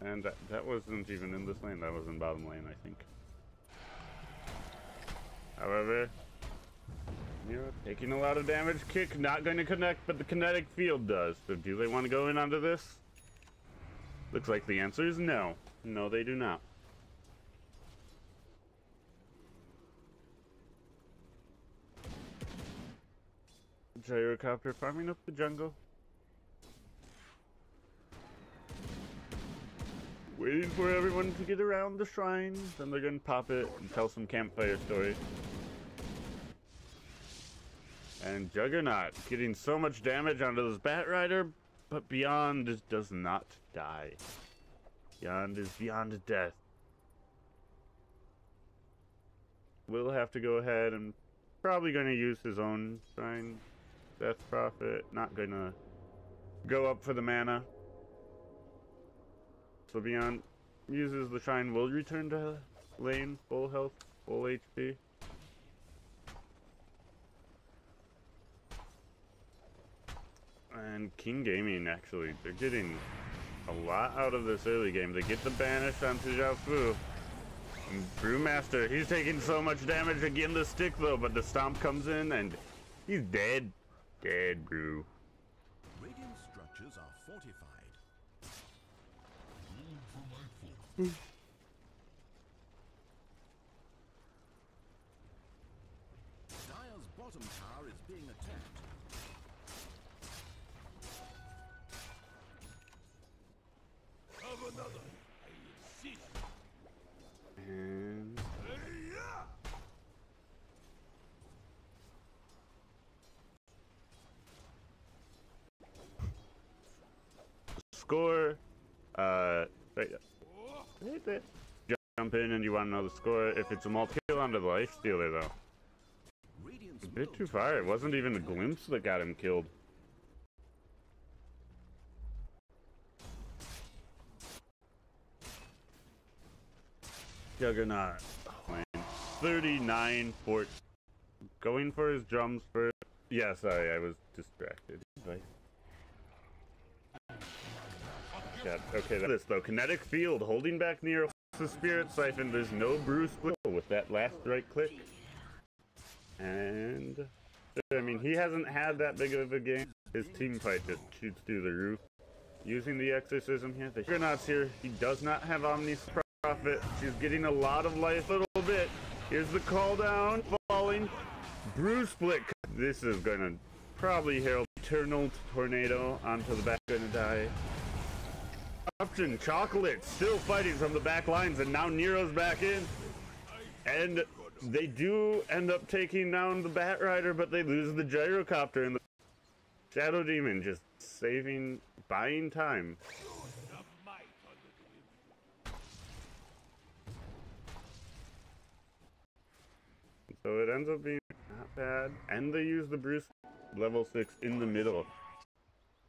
And that wasn't even in this lane, that was in bottom lane, I think. However, Nero taking a lot of damage. Kick not going to connect, but the kinetic field does. So do they want to go in onto this? Looks like the answer is no. No, they do not. Gyrocopter farming up the jungle. Waiting for everyone to get around the shrine. Then they're gonna pop it and tell some campfire story. And Juggernaut getting so much damage onto this Bat Rider, but Beyond just does not die. Beyond is beyond death. Will have to go ahead and probably gonna use his own shrine. Death Prophet, not gonna go up for the mana. So Beyond uses the shrine, will return to lane, full health, full HP. And King Gaming, actually, they're getting a lot out of this early game. They get the banish onto Zhao Fu. And Brewmaster, he's taking so much damage again, the stick though, but the stomp comes in and he's dead. Dead, Brew. Radiant structures are fortified. Dire's bottom tower is being attacked. Have another. I insist. And score, right there. Jump in and you want to know the score. If it's a multi-kill onto the Life Stealer, though. A bit too far. It wasn't even a glimpse that got him killed. Juggernaut. 39 for going for his drums first. Yeah, sorry, I was distracted. Yeah, okay, this though. Kinetic field holding back near the Spirit Siphon. There's no Bruce split with that last right click. And I mean, he hasn't had that big of a game. His team fight just shoots through the roof. Using the exorcism here. The Juggernaut's here. He does not have Omni Prophet. She's getting a lot of life, a little bit. Here's the call down, falling. Bruce split. This is gonna probably herald Eternal Tornado onto the back. Gonna die. Option Chocolate still fighting from the back lines, and now Nero's back in. And they do end up taking down the Bat Rider, but they lose the Gyrocopter, and the Shadow Demon just saving, buying time. So it ends up being not bad. And they use the Bruce level 6 in the middle.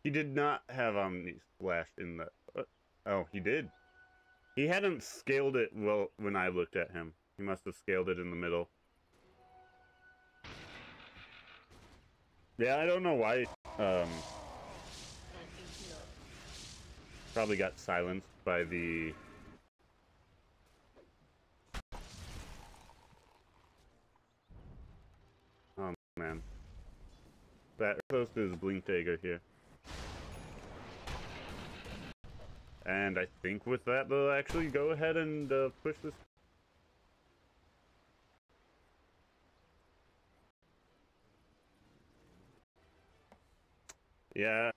He did not have Omni Splash in the... oh, he did. He hadn't scaled it well when I looked at him. He must have scaled it in the middle. Yeah, I don't know why. Probably got silenced by the... oh, man. That close to his Blink Dagger here. And I think with that, they'll actually go ahead and push this. Yeah.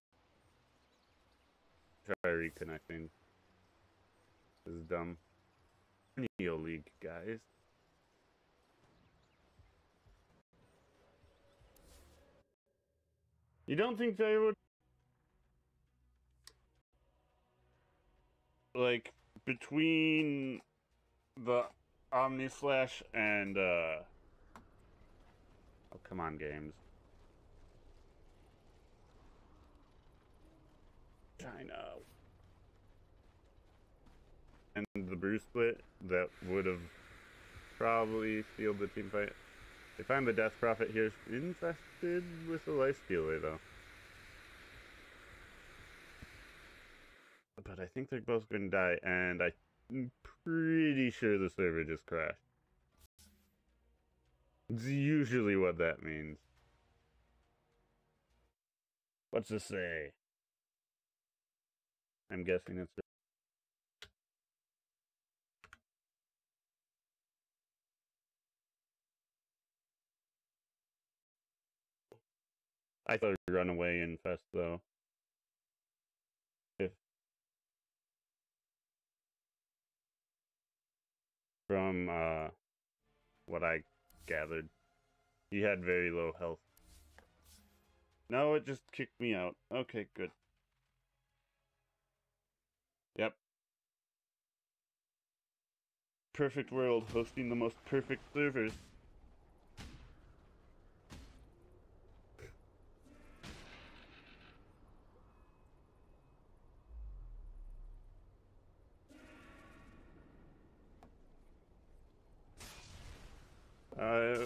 Try reconnecting. This is dumb. Neo League, guys. You don't think they would, like, between the Omni Slash and oh, come on, games. China. And the Bruce split that would have probably sealed the team fight. They find the Death Prophet here infested with a life stealer though. But I think they're both gonna die, and I'm pretty sure the server just crashed. It's usually what that means. What's this say? I'm guessing it's... I thought Runaway infest though. If from what I gathered, he had very low health. No, it just kicked me out. Okay, good. Yep. Perfect world, hosting the most perfect servers.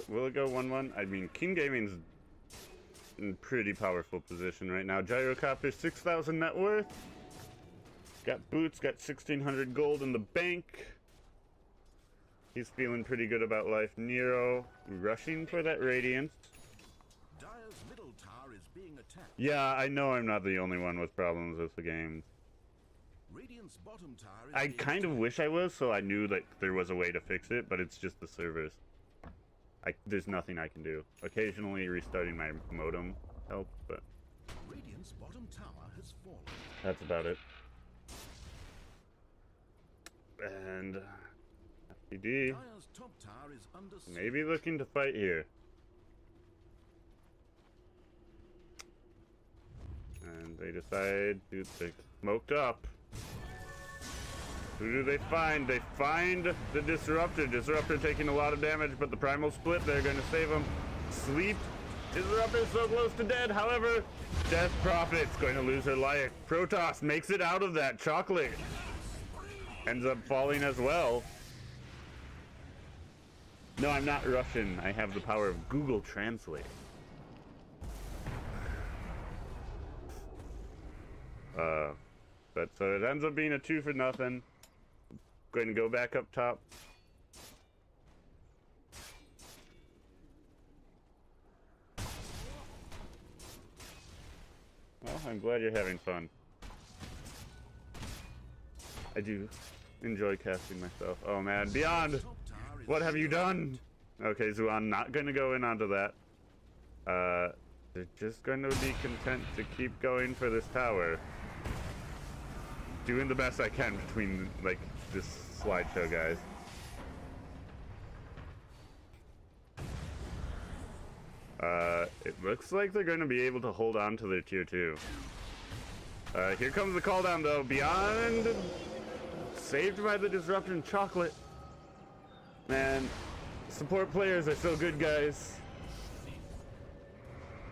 Will it go 1-1? I mean, King Gaming's in pretty powerful position right now. Gyrocopter, 6,000 net worth. Got boots, got 1,600 gold in the bank. He's feeling pretty good about life. Nero rushing for that Radiance. Dire's middle tower is being attacked. Yeah, I know I'm not the only one with problems with the game. Radiant's bottom tower is I being kind of attacked. wish I was, so I knew like there was a way to fix it, but it's just the servers. There's nothing I can do. Occasionally restarting my modem helps, but Radiant's bottom tower has fallen. that's about it. And FTD Dire's top tower is under siege. maybe looking to fight here. And they decide to they smoked up. Who do they find? They find the Disruptor. Disruptor taking a lot of damage, but the Primal Split, they're going to save him. Sleep. Disruptor so close to dead. However, Death Prophet's going to lose her life. Protoss makes it out of that. Chocolate ends up falling as well. No, I'm not Russian. I have the power of Google Translate. But so it ends up being a 2-0. Going to go back up top. Well, I'm glad you're having fun. I do enjoy casting myself. Oh man, Beyond! Top tower is What have you done? Okay, Zuan, not going to go in onto that. They're just going to be content to keep going for this tower. Doing the best I can between, like, this slideshow, guys. It looks like they're going to be able to hold on to their tier 2. Here comes the call down, though. Beyond, saved by the disruption. Chocolate. Man, support players are so good, guys.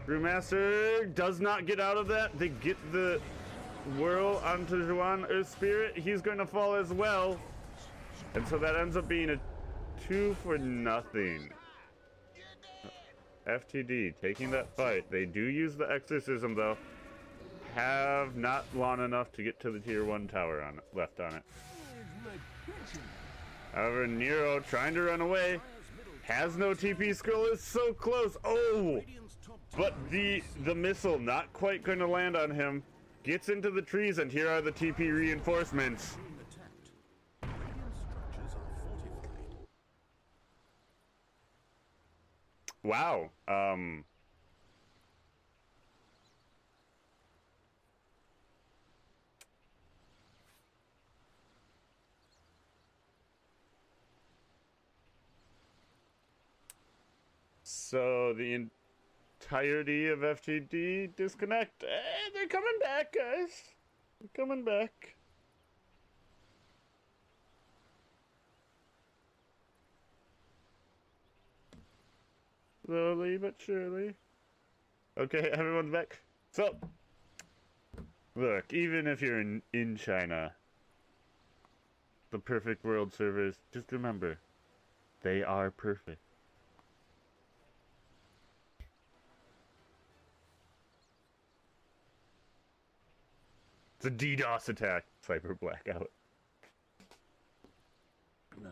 Brewmaster does not get out of that. They get the whirl onto Juan Earth Spirit. He's going to fall as well. And so that ends up being a 2-0. FTD taking that fight. They do use the exorcism though. Have not long enough to get to the tier 1 tower on it, left on it. However, Nero trying to run away. Has no TP. Scroll is so close. Oh! Radiant's top But the missile not quite going to land on him. Gets into the trees, and here are the TP reinforcements. being attacked. Radiant structures are fortified. Wow. So the entirety of FGD disconnect. They're coming back, guys. They're coming back. Slowly but surely. Okay, everyone's back. So, look, even if you're in China, the perfect world servers, just remember, they are perfect. It's a DDoS attack. Cyber blackout. No.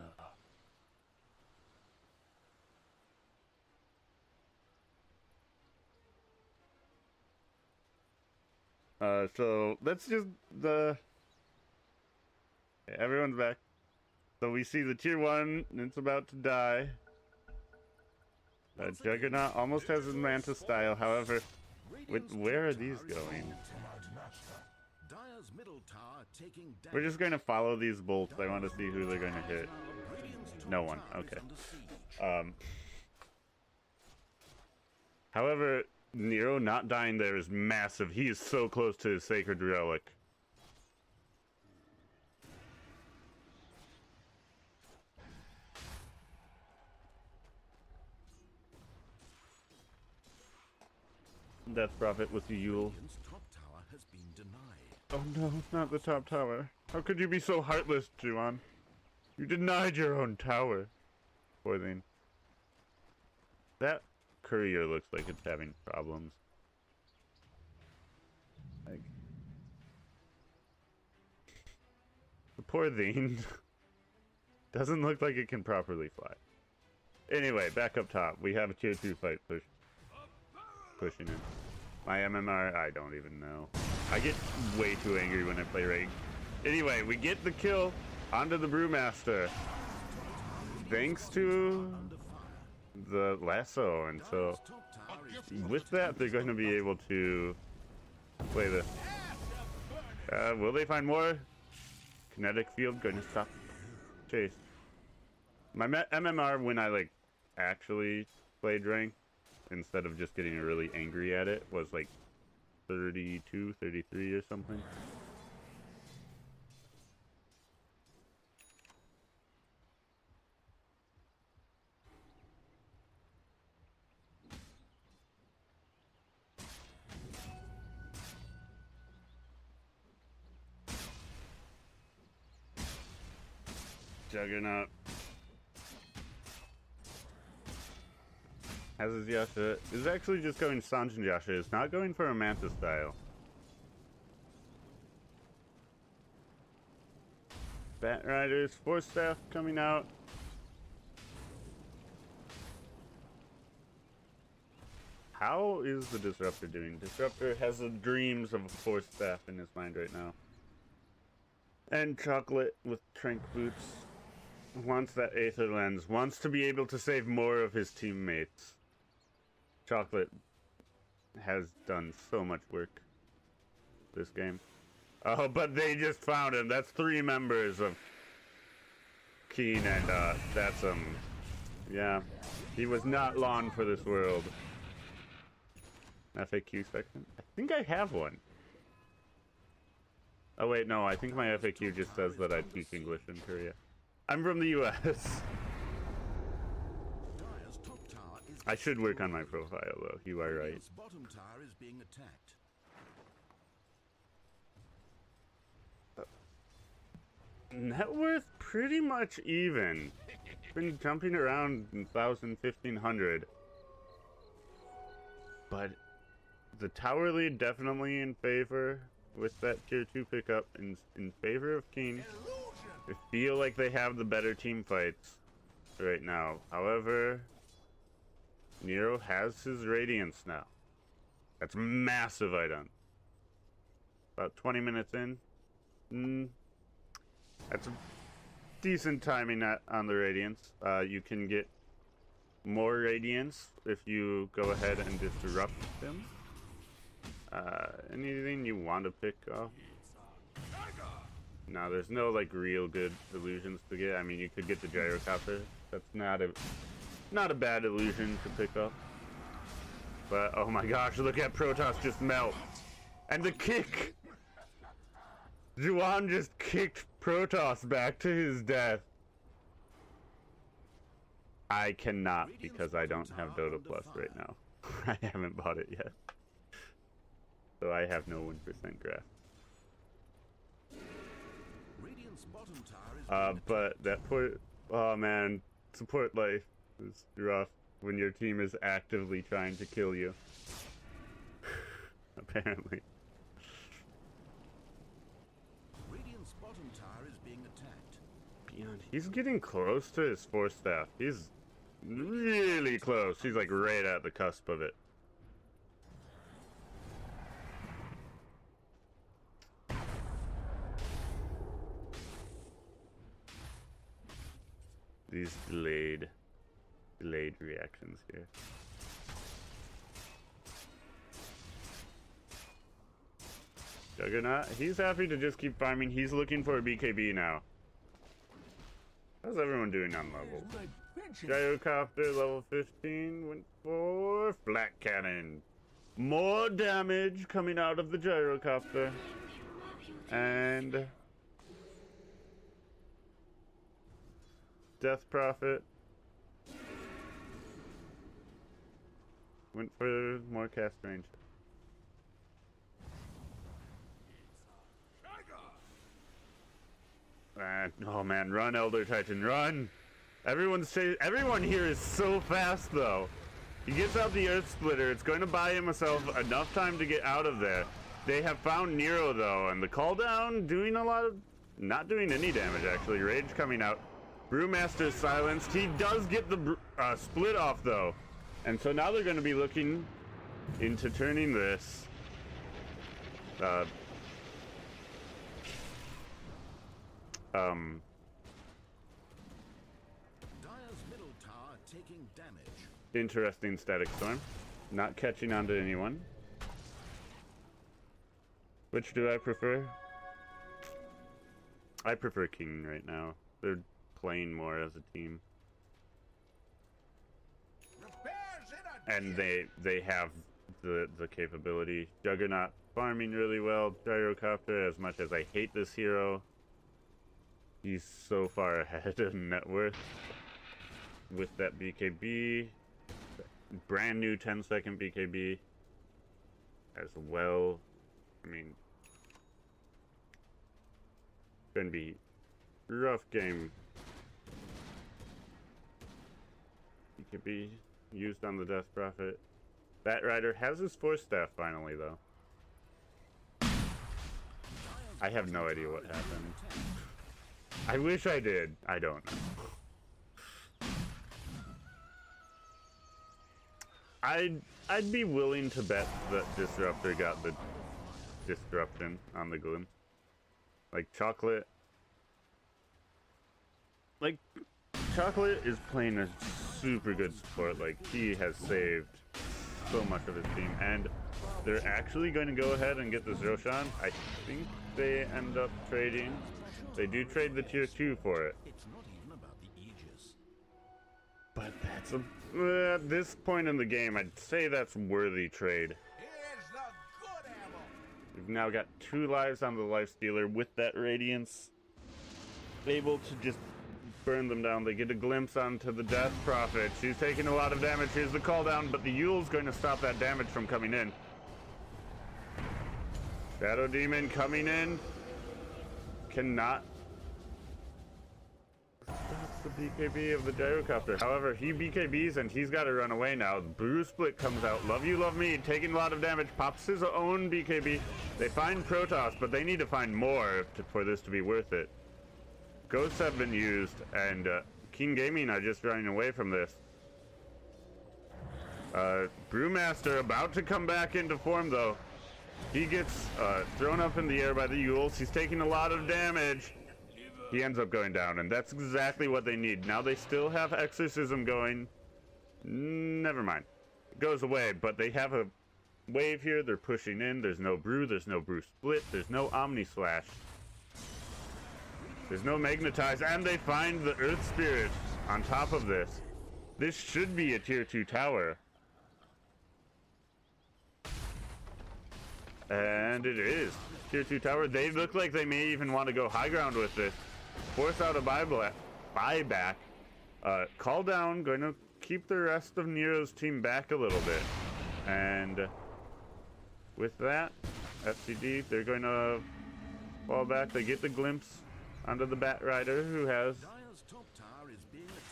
So let's just everyone's back. So we see the tier 1, it's about to die. Juggernaut almost has his Manta style, however, where are these going? We're just going to follow these bolts. I want to see who they're going to hit. No one. Okay. However, Nero not dying there is massive. He is so close to his sacred relic. Death Prophet with the Yule. Oh no, not the top tower. How could you be so heartless, Juan? You denied your own tower. Poor thing. That courier looks like it's having problems. Like, the poor thing doesn't look like it can properly fly. Anyway, back up top. We have a tier 2 fight pushing in. My MMR, I don't even know. I get way too angry when I play ranked. Anyway, we get the kill onto the Brewmaster. Thanks to the lasso, and so with that, they're going to be able to play this. Will they find more? Kinetic field going to stop chase. My MMR when I like actually played ranked, instead of just getting really angry at it, was like 32, 33 or something. Juggernaut has his Yasha. Is actually just going Sanjin Yasha. It's not going for a Manta style. Bat Riders, Force Staff coming out. How is the Disruptor doing? Disruptor has the dreams of a Force Staff in his mind right now. And Chocolate with Trank Boots wants that Aether Lens, wants to be able to save more of his teammates. Chocolate has done so much work this game. Oh, but they just found him. That's 3 members of Keen, and that's yeah, he was not long for this world. FAQ section? I think I have one. Oh wait, no, I think my FAQ just says that I teach English in Korea. I'm from the US. I should work on my profile though, you are right. Bottom tower is being attacked. Net worth pretty much even. Been jumping around 1,000, 1,500. But the tower lead definitely in favor with that tier 2 pickup, in favor of King. I feel like they have the better team fights right now. However, Nero has his Radiance now. That's massive item. About 20 minutes in. That's a decent timing on the Radiance. You can get more Radiance if you go ahead and disrupt them. Anything you want to pick off? No, there's no like real good illusions to get. I mean, you could get the Gyrocopter. That's not a bad illusion to pick up. But, oh my gosh, look at Protoss just melt. And the kick! Juan just kicked Protoss back to his death. I cannot, because I don't have DOTA Plus right now. I haven't bought it yet. So I have no 1% graph. But that port, oh man, support life is rough when your team is actively trying to kill you. Apparently. Radiant's bottom tower is being attacked. Beyond, he's getting close to his 4 staff. He's really close. He's like right at the cusp of it. These delayed reactions here. Juggernaut, he's happy to just keep farming. He's looking for a BKB now. How's everyone doing on level? Gyrocopter level 15 went for Flak Cannon. More damage coming out of the Gyrocopter. And Death Prophet went for more cast range. Oh man, run, Elder Titan, run! Everyone here is so fast though. He gets out the Earth Splitter. It's going to buy himself enough time to get out of there. They have found Nero though, and the call down doing a lot of, not doing any damage actually. Rage coming out. Brewmaster silenced. He does get the split off though. And so now they're going to be looking into turning this Dire's middle tower taking damage. Interesting static storm. Not catching on to anyone. Which do I prefer? I prefer King right now. They're playing more as a team. And they have the capability. Juggernaut farming really well. Gyrocopter, as much as I hate this hero, he's so far ahead of net worth with that BKB. Brand new 10-second BKB as well. I mean, gonna be rough game. BKB used on the Death Prophet. Bat Rider has his 4 staff finally though. I have no idea what happened. I wish I did. I don't know. I'd be willing to bet that Disruptor got the disruption on the Gloom. Like Chocolate. Like Chocolate is playing a super good support. Like he has saved so much of his team, and they're actually going to go ahead and get this Roshan. I think they end up trading. They do trade the tier 2 for it. It's not even about the Aegis. But that's a at this point in the game, I'd say that's worthy trade. Here's the good ammo. We've now got 2 lives on the Lifestealer with that Radiance. Able to just burn them down. They get a glimpse onto the Death Prophet. She's taking a lot of damage. Here's the call down, but the Yule's going to stop that damage from coming in. Shadow Demon coming in. Cannot stop the BKB of the Gyrocopter. However, he BKBs and he's got to run away now. Brew Split comes out. Love You, Love Me, taking a lot of damage. Pops his own BKB. They find Protoss, but they need to find more for this to be worth it. Ghosts have been used, and King Gaming are just running away from this. Brewmaster about to come back into form, though. He gets thrown up in the air by the Yules. He's taking a lot of damage. He ends up going down, and that's exactly what they need. Now they still have Exorcism going. Never mind. It goes away, but they have a wave here. They're pushing in. There's no Brew. There's no Brew Split. There's no Omni Slash. There's no Magnetize, and they find the Earth Spirit on top of this. This should be a tier 2 tower. And it is. Tier 2 tower. They look like they may even want to go high ground with this. Force out a buyback. Call down. Going to keep the rest of Nero's team back a little bit. And with that, FCD, they're going to fall back. They get the glimpse onto the Bat Rider, who has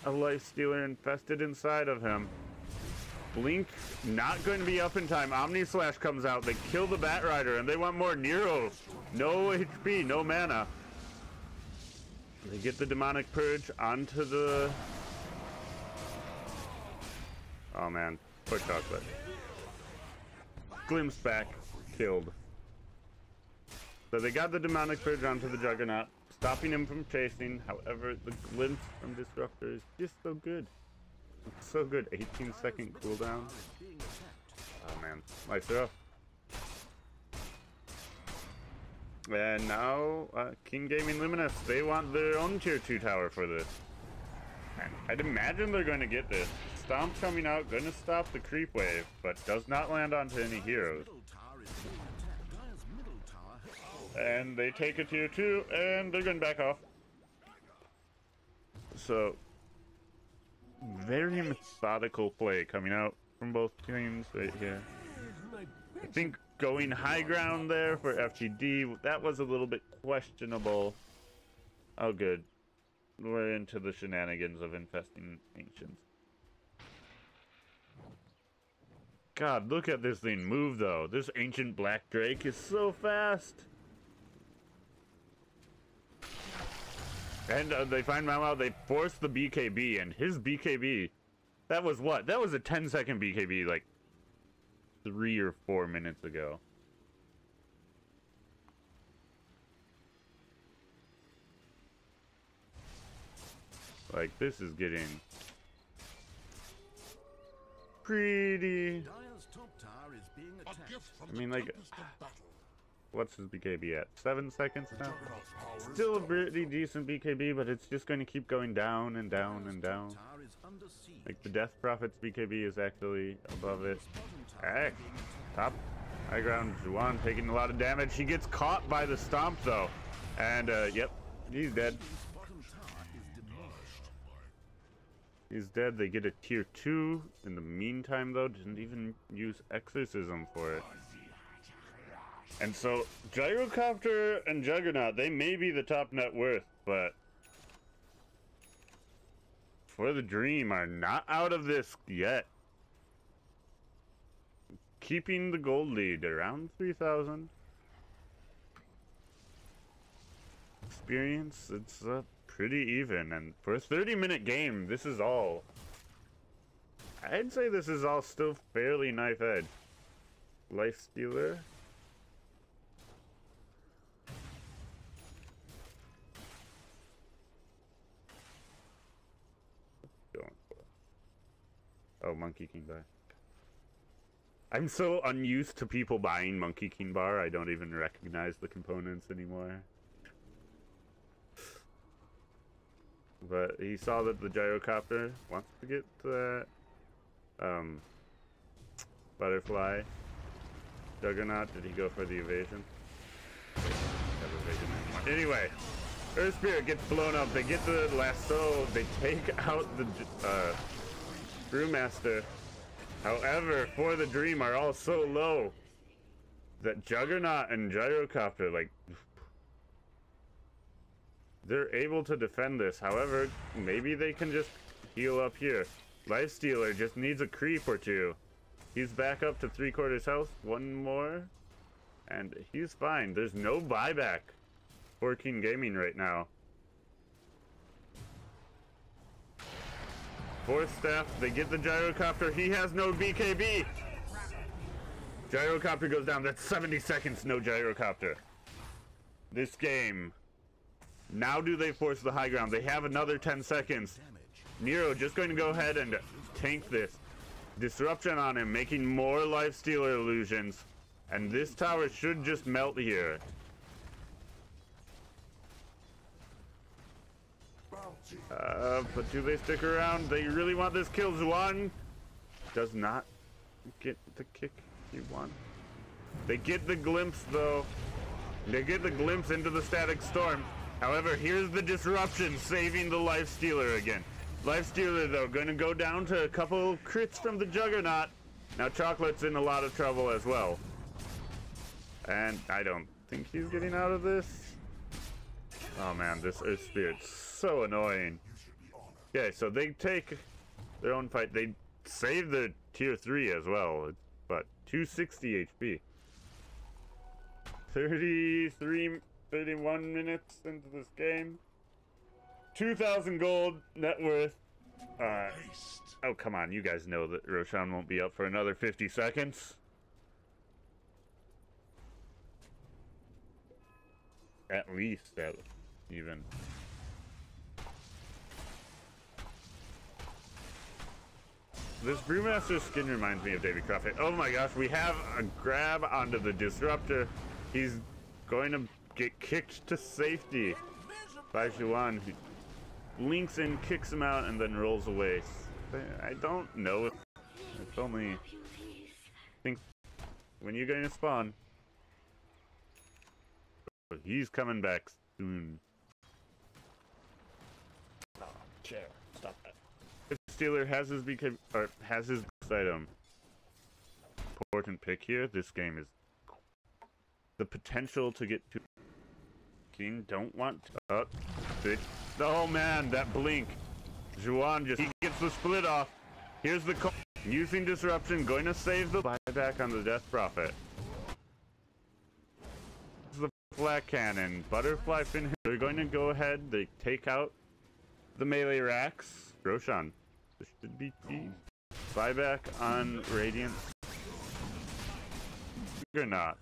a Life Stealer infested inside of him. Blink not going to be up in time. Omni Slash comes out. They kill the Bat Rider, and they want more. Nero, no HP, no mana. They get the Demonic Purge onto the... Oh man, poor Chocolate. Glimpse back, killed. So they got the Demonic Purge onto the Juggernaut, stopping him from chasing. However, the glimpse from Disruptor is just so good. It's so good. 18-second cooldown. Oh man, lights are off. And now, King Gaming.Luminous, they want their own tier 2 tower for this. And I'd imagine they're going to get this. Stomp coming out, going to stop the creep wave, but does not land onto any heroes. And they take a tier 2, and they're going to back off. So, very methodical play coming out from both teams right here. I think going high ground there for FGD, that was a little bit questionable. Oh good. We're into the shenanigans of infesting Ancients. God, look at this thing move though. This Ancient Black Drake is so fast. And they find Mau, they force the BKB, and his BKB, that was what? That was a 10-second BKB, like 3 or 4 minutes ago. Like, this is getting pretty... I mean, like, what's his BKB at? 7 seconds now? Still a pretty decent BKB, but it's just going to keep going down and down and down. Like, the Death Prophet's BKB is actually above it. Alright, top high ground. Juan taking a lot of damage. He gets caught by the Stomp, though. And, yep, he's dead. He's dead. They get a tier 2. In the meantime, though, didn't even use Exorcism for it. And so, Gyrocopter and Juggernaut, they may be the top net worth, but For the Dream are not out of this yet. Keeping the gold lead around 3,000. Experience, it's pretty even, and for a 30-minute game, this is all... I'd say this is all still fairly knife edge. Life Stealer. Oh, Monkey King Bar. I'm so unused to people buying Monkey King Bar, I don't even recognize the components anymore. But he saw that the Gyrocopter wants to get to that butterfly. Juggernaut, did he go for the evasion? Anyway, Earth Spirit gets blown up. They get the lasso. They take out the Brewmaster. However, For the Dream are all so low that Juggernaut and Gyrocopter, like, they're able to defend this. However, maybe they can just heal up here. Life Stealer just needs a creep or two. He's back up to 3/4 health. One more. And he's fine. There's no buyback for King Gaming right now. Fourth staff, they get the Gyrocopter. He has no BKB. Gyrocopter goes down. That's 70 seconds, no Gyrocopter. This game. Now do they force the high ground? They have another 10 seconds. Nero just going to go ahead and tank this. Disruption on him, making more Life Stealer illusions. And this tower should just melt here. But do they stick around? They really want this kill. Zuan does not get the kick he wants. They get the glimpse, though. They get the glimpse into the static storm. However, here's the disruption, saving the Lifestealer again. Lifestealer, though, going to go down to a couple crits from the Juggernaut. Now, Chocolate's in a lot of trouble as well. And I don't think he's getting out of this. Oh, man, this Earth Spirit's so annoying. Okay, so they take their own fight. They save the tier 3 as well, but 260 HP. 31 minutes into this game. 2,000 gold net worth. Oh, come on. You guys know that Roshan won't be up for another 50 seconds. At least, even. This Brewmaster skin reminds me of Davy Crockett. Oh my gosh, we have a grab onto the Disruptor. He's going to get kicked to safety by Juan. He links in, kicks him out, and then rolls away. I don't know if it's only... I think when you're going to spawn. He's coming back soon. Oh, chair. Stop that. If Steeler has his BK, or has his item. Important pick here. This game is the potential to get to. King don't want to. Oh man, that blink. Juan just he gets the split off. Here's the call. Using disruption, going to save the buyback on the Death Prophet. The flat cannon, butterfly fin. They're going to go ahead. They take out the melee racks. Roshan. This should be key. Buyback on Radiant. Or not.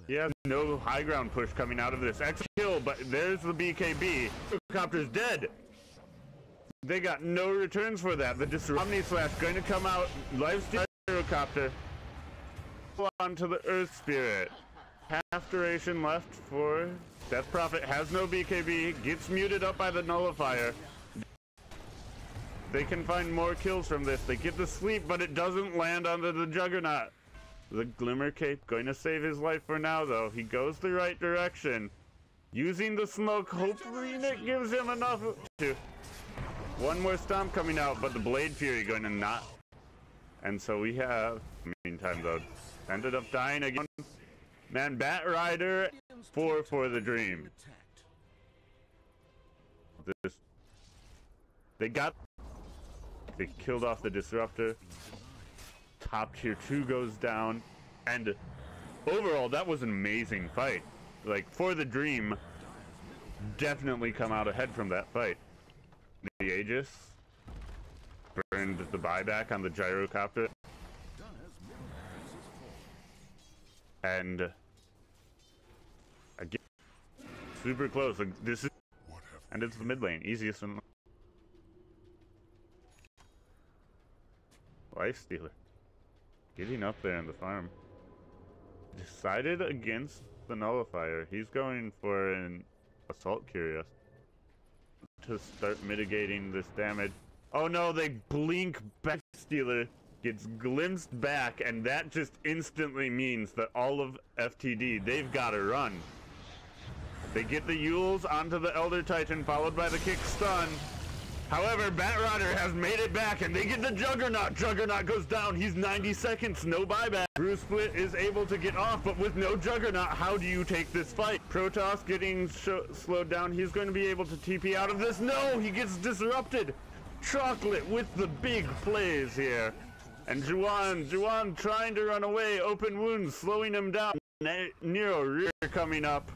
He has no high ground push coming out of this. X kill, but there's the BKB. Helicopter's dead. They got no returns for that. The Omni Slash going to come out. Lifesteal Helicopter. Onto the Earth Spirit. Half duration left for Death Prophet. Has no BKB. Gets muted up by the Nullifier. They can find more kills from this. They get the sleep, but it doesn't land onto the Juggernaut. The Glimmer Cape going to save his life for now, though. He goes the right direction. Using the smoke, hopefully it gives him enough to... One more stomp coming out, but the Blade Fury going to not. And so we have... Meantime, though, ended up dying again. Man, Bat Rider, 4 for the Dream. They killed off the Disruptor. Top tier 2 goes down, and overall that was an amazing fight. Like, for the Dream, definitely come out ahead from that fight. The Aegis burned the buyback on the Gyrocopter, and again, super close. Like, this is, and it's the mid lane, easiest one. Lifestealer. Getting up there in the farm. Decided against the Nullifier. He's going for an Assault Curious to start mitigating this damage. Oh no, they blink back. Stealer gets glimpsed back, and that just instantly means that all of FTD, they've got to run. They get the Yules onto the Elder Titan, followed by the kick stun. However, Bat Rider has made it back, and they get the Juggernaut. Juggernaut goes down. He's 90 seconds, no buyback. Bruce Split is able to get off, but with no Juggernaut, how do you take this fight? Protoss getting slowed down. He's going to be able to TP out of this. No, he gets disrupted. Chocolate with the big plays here. And Juan trying to run away. Open wounds, slowing him down. Nero rear coming up.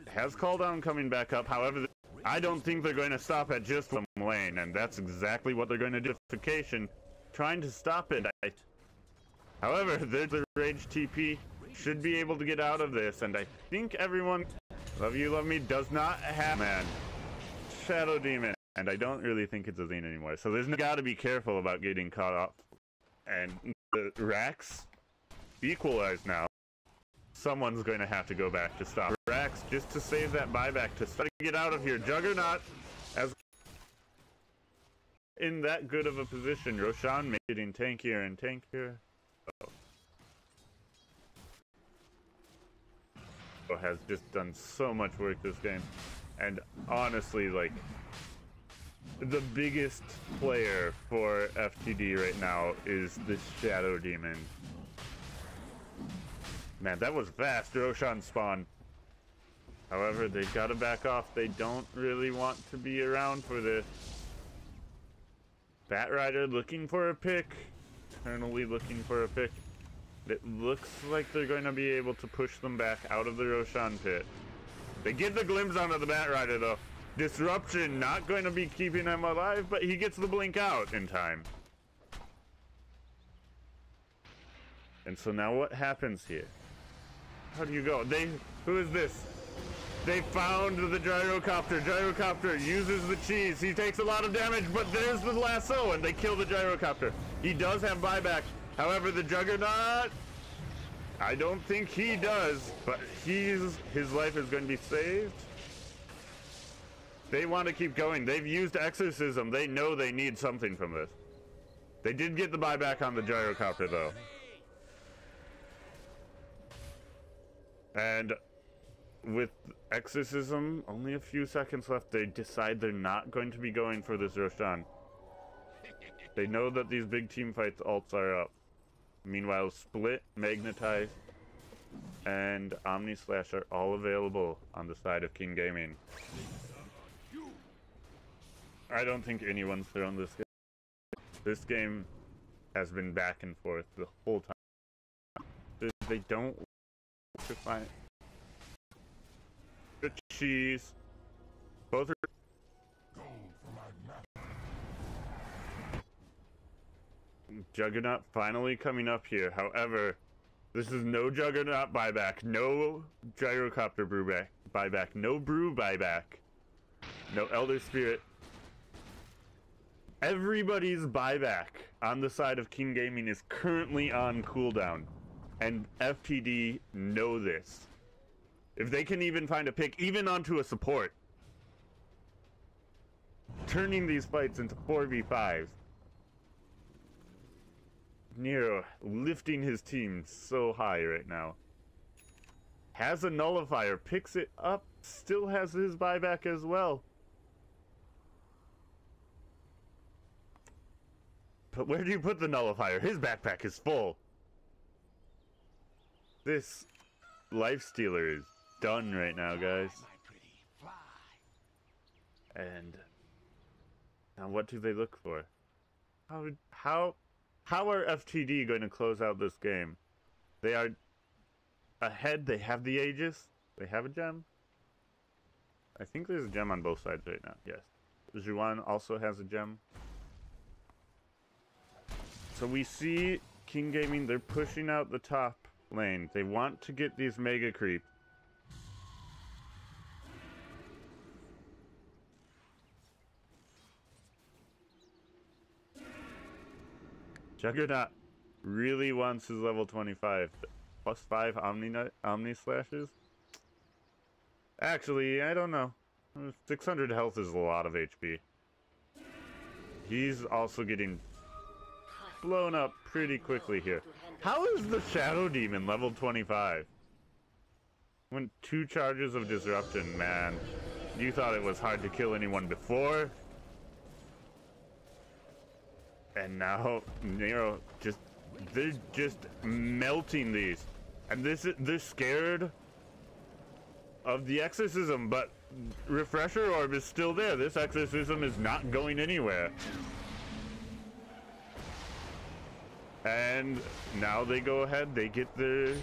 Has cooldown coming back up. However, I don't think they're going to stop at just one lane, and that's exactly what they're going to do. Trying to stop it. However, there's the Rage TP. Should be able to get out of this, and I think everyone, love you, love me, does not have, man, Shadow Demon. And I don't really think it's a Zine anymore, so there's got to be careful about getting caught up. And the racks equalize now. Someone's going to have to go back to stop racks just to save that buyback to start to get out of here. Juggernaut as in that good of a position. Roshan getting tankier and tankier. Oh. has just done so much work this game. And honestly, like, the biggest player for FTD right now is the Shadow Demon. Man, that was fast, Roshan spawn. However, they've got to back off. They don't really want to be around for this. Bat Rider looking for a pick. Eternally looking for a pick. It looks like they're going to be able to push them back out of the Roshan pit. They get the glimpse onto the Bat Rider though. Disruption not going to be keeping him alive, but he gets the blink out in time. And so now what happens here? How do you go? Who is this? They found the gyrocopter. Gyrocopter uses the cheese. He takes a lot of damage, but there's the lasso, and they kill the gyrocopter. He does have buyback. However, the Juggernaut, I don't think he does, but his life is going to be saved. They want to keep going. They've used Exorcism. They know they need something from this. They did get the buyback on the gyrocopter, though. And with Exorcism, only a few seconds left, they decide they're not going to be going for this Roshan. They know that these big team fights ults are up. Meanwhile, Split, Magnetize, and Omni Slash are all available on the side of King Gaming. I don't think anyone's thrown this game. This game has been back and forth the whole time. They don't want to find the cheese. Both are. Juggernaut finally coming up here. However, this is no Juggernaut buyback, no Gyrocopter buyback, no Brew buyback, no Elder Spirit. Everybody's buyback on the side of King Gaming is currently on cooldown, and FTD know this. If they can even find a pick, even onto a support, turning these fights into 4v5s. Nero lifting his team so high right now. Has a nullifier, picks it up, still has his buyback as well. But where do you put the nullifier? His backpack is full. This Lifestealer is done right now, guys. And now what do they look for? How are FTD going to close out this game? They are ahead. They have the Aegis. They have a gem. I think there's a gem on both sides right now. Yes. Zhuan also has a gem. So we see King Gaming, they're pushing out the top lane. They want to get these mega creep. Juggernaut really wants his level 25. +5 Omni Slashes? Actually, I don't know. 600 health is a lot of HP. He's also getting blown up pretty quickly here. How is the Shadow Demon level 25? Went 2 charges of disruption, man. You thought it was hard to kill anyone before? And now Nero they're just melting these. And they're scared of the Exorcism, but Refresher Orb is still there. This Exorcism is not going anywhere. And now they go ahead, they get their...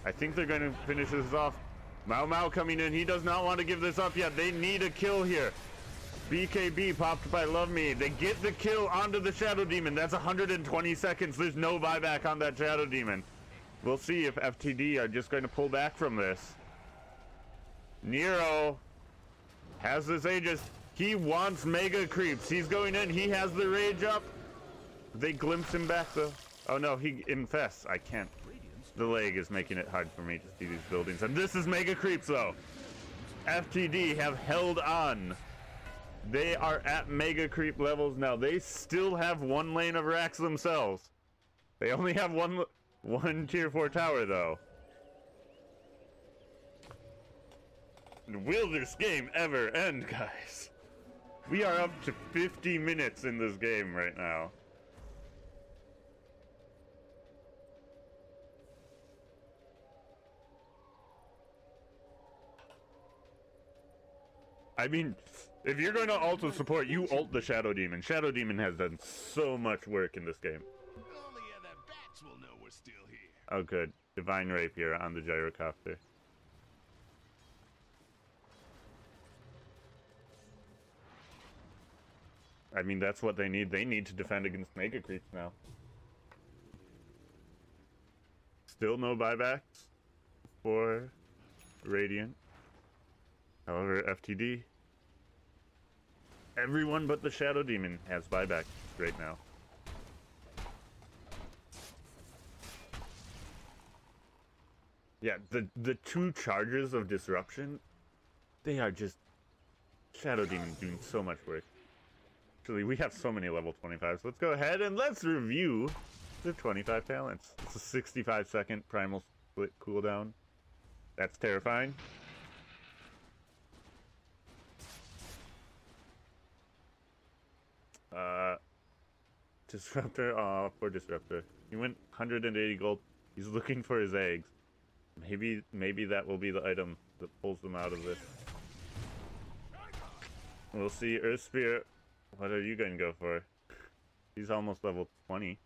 I think they're going to finish this off. Mao Mao coming in, he does not want to give this up yet. They need a kill here. BKB popped by Love Me. They get the kill onto the Shadow Demon. That's 120 seconds. There's no buyback on that Shadow Demon. We'll see if FTD are just going to pull back from this. Nero has this Aegis. He wants mega creeps. He's going in. He has the rage up. They glimpse him back though. Oh no, he infests. I can't. The lag is making it hard for me to see these buildings. And this is mega creeps though. FTD have held on. They are at mega creep levels now. They still have 1 lane of racks themselves. They only have one tier 4 tower though. Will this game ever end, guys? We are up to 50 minutes in this game right now. I mean, if you're going to ult support, you ult the Shadow Demon. Shadow Demon has done so much work in this game. Only other bats will know we're still here. Oh, good. Divine Rapier on the gyrocopter. I mean, that's what they need. They need to defend against Mega Creeps now. Still no buybacks for Radiant. However, FTD. Everyone but the Shadow Demon has buybacks right now. Yeah, the two charges of disruption, they are just Shadow Demon doing so much work. Actually, we have so many level 25s. Let's go ahead and let's review the 25 talents. It's a 65-second primal split cooldown. That's terrifying. Disruptor, oh, poor Disruptor. He went 180 gold. He's looking for his eggs. Maybe that will be the item that pulls them out of this. We'll see. Earth Spirit, what are you going to go for? He's almost level 20.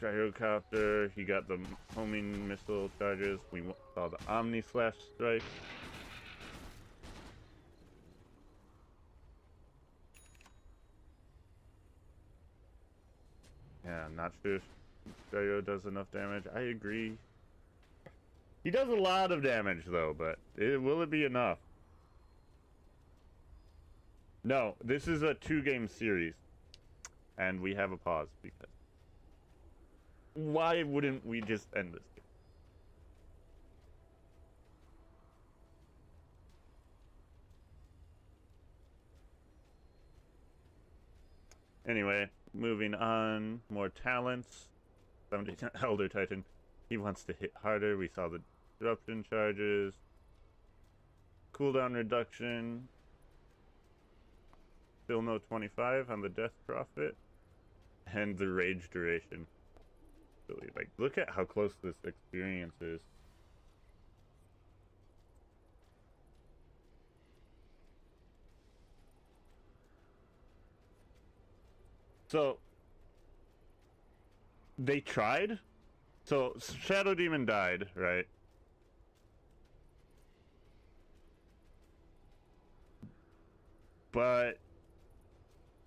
Gyrocopter, he got the homing missile charges. We saw the Omni Slash Strike. Yeah, I'm not sure if Gyro does enough damage. I agree. He does a lot of damage, though, but will it be enough? No, this is a 2-game series. And we have a pause, because... Why wouldn't we just end this game? Anyway, moving on. More talents. 70 Elder Titan. He wants to hit harder. We saw the disruption charges. Cooldown reduction. Still no 25 on the Death Prophet. And the rage duration. Really, like, look at how close this experience is. So, they tried. So, Shadow Demon died, right? But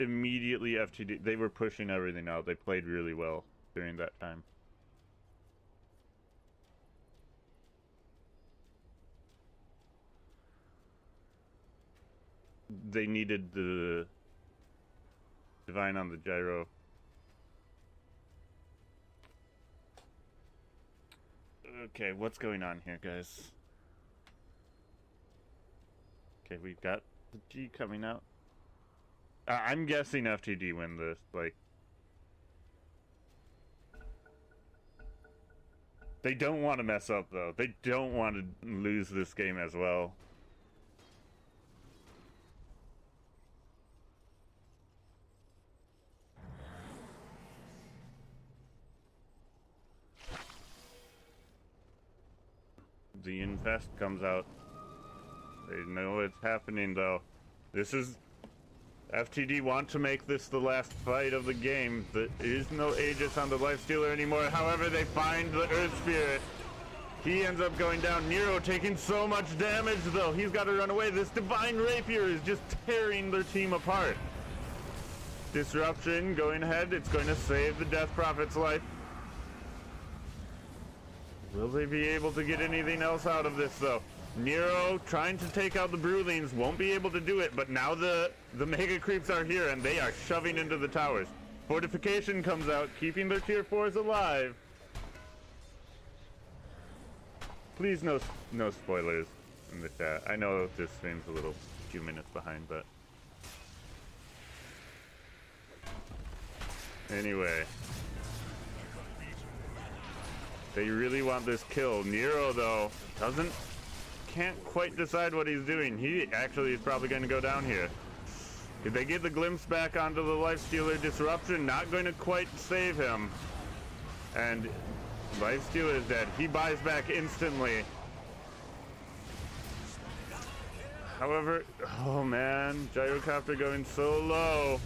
immediately FTD, they were pushing everything out. They played really well during that time. They needed the Divine on the gyro. Okay, what's going on here, guys? Okay, we've got the G coming out. I'm guessing FTD win this, like... They don't want to mess up, though. They don't want to lose this game as well. The Infest comes out. They know it's happening, though. This is... FTD want to make this the last fight of the game. There is no Aegis on the Lifestealer anymore. However, they find the Earth Spirit. He ends up going down. Nero taking so much damage, though. He's got to run away. This Divine Rapier is just tearing their team apart. Disruption going ahead. It's going to save the Death Prophet's life. Will they be able to get anything else out of this, though? Nero trying to take out the Broodlings, won't be able to do it, but now the Mega Creeps are here and they are shoving into the towers. Fortification comes out, keeping their tier 4s alive. Please no spoilers in the chat. I know this stream's a few minutes behind, but... Anyway. They really want this kill. Nero, though, can't quite decide what he's doing. He actually is probably going to go down here. If they get the glimpse back onto the Lifestealer, disruption not going to quite save him. And Lifestealer is dead. He buys back instantly. However, oh man, Gyrocopter going so low.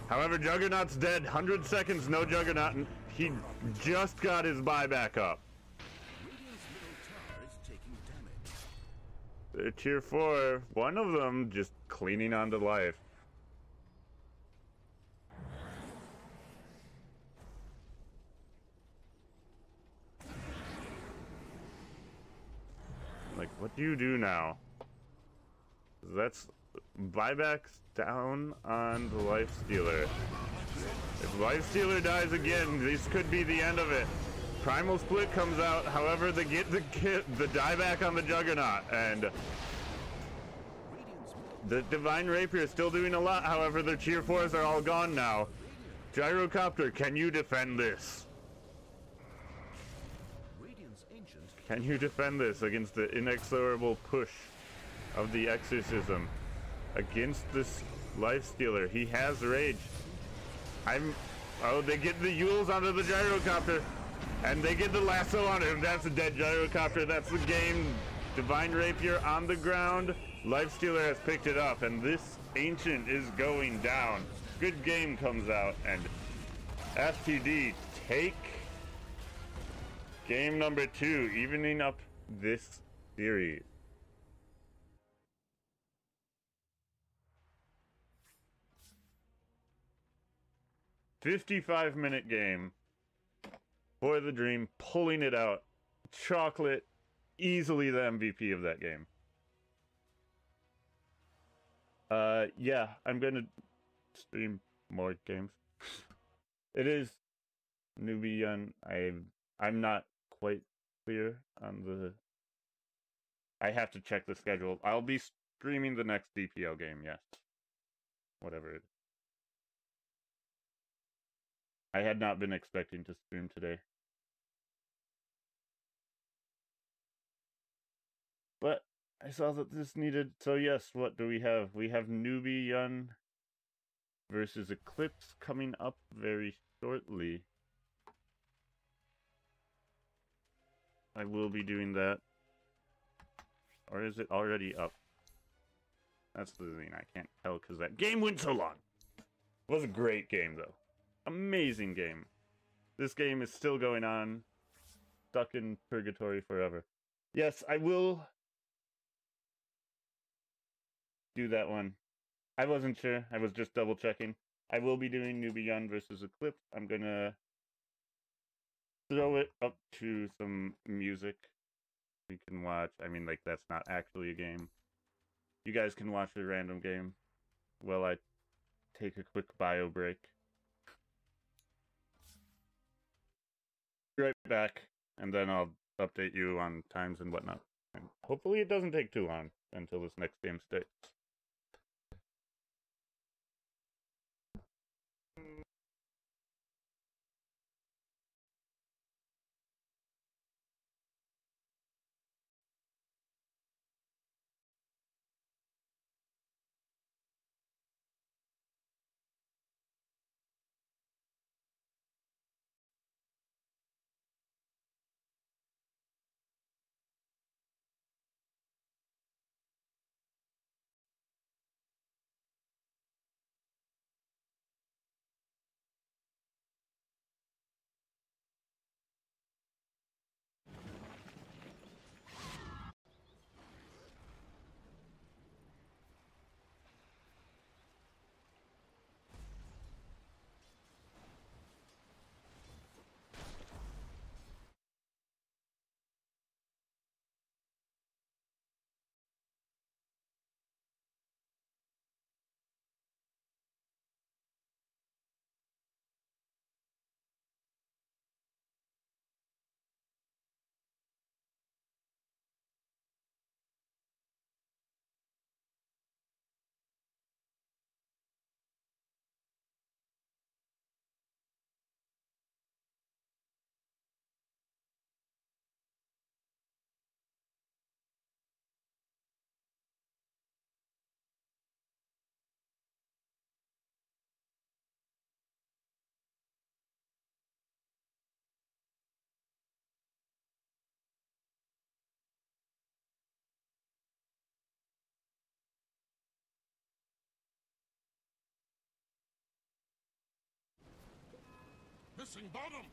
However, Juggernaut's dead. 100 seconds, no Juggernaut. He just got his buyback up. They're tier 4. One of them just clinging on to life. Like, what do you do now? That's buybacks down on the Lifestealer. If Lifestealer dies again, this could be the end of it. Primal Split comes out, however, they get the dieback on the Juggernaut, and the Divine Rapier is still doing a lot, however, their tier 4s are all gone now. Gyrocopter, can you defend this? Can you defend this against the inexorable push of the Exorcism? Against this Lifestealer, he has rage. Oh, they get the Yules onto the Gyrocopter, and they get the lasso on him. That's a dead Gyrocopter. That's the game. Divine Rapier on the ground. Lifestealer has picked it up, and this Ancient is going down. Good game comes out, and FTD take game number 2, evening up this series. $55-minute game for the Dream, pulling it out. Chocolate, easily the MVP of that game. Yeah, I'm gonna stream more games. It is Nubian. I'm not quite clear on the. I have to check the schedule. I'll be streaming the next DPL game. Yes, whatever it is. I had not been expecting to stream today. But I saw that this needed, so yes, what do we have? We have Nubian versus Eclipse coming up very shortly. I will be doing that. Or is it already up? That's the thing, I can't tell because that game went so long. It was a great game though. Amazing game. This game is still going on. Stuck in purgatory forever. Yes, I will do that one. I wasn't sure. I was just double checking. I will be doing Nubian versus Eclipse. I'm gonna throw it up to some music we can watch. I mean, like, that's not actually a game. You guys can watch a random game while I take a quick bio break. Be right back, and then I'll update you on times and whatnot. And hopefully it doesn't take too long until this next game starts. Pressing bottom.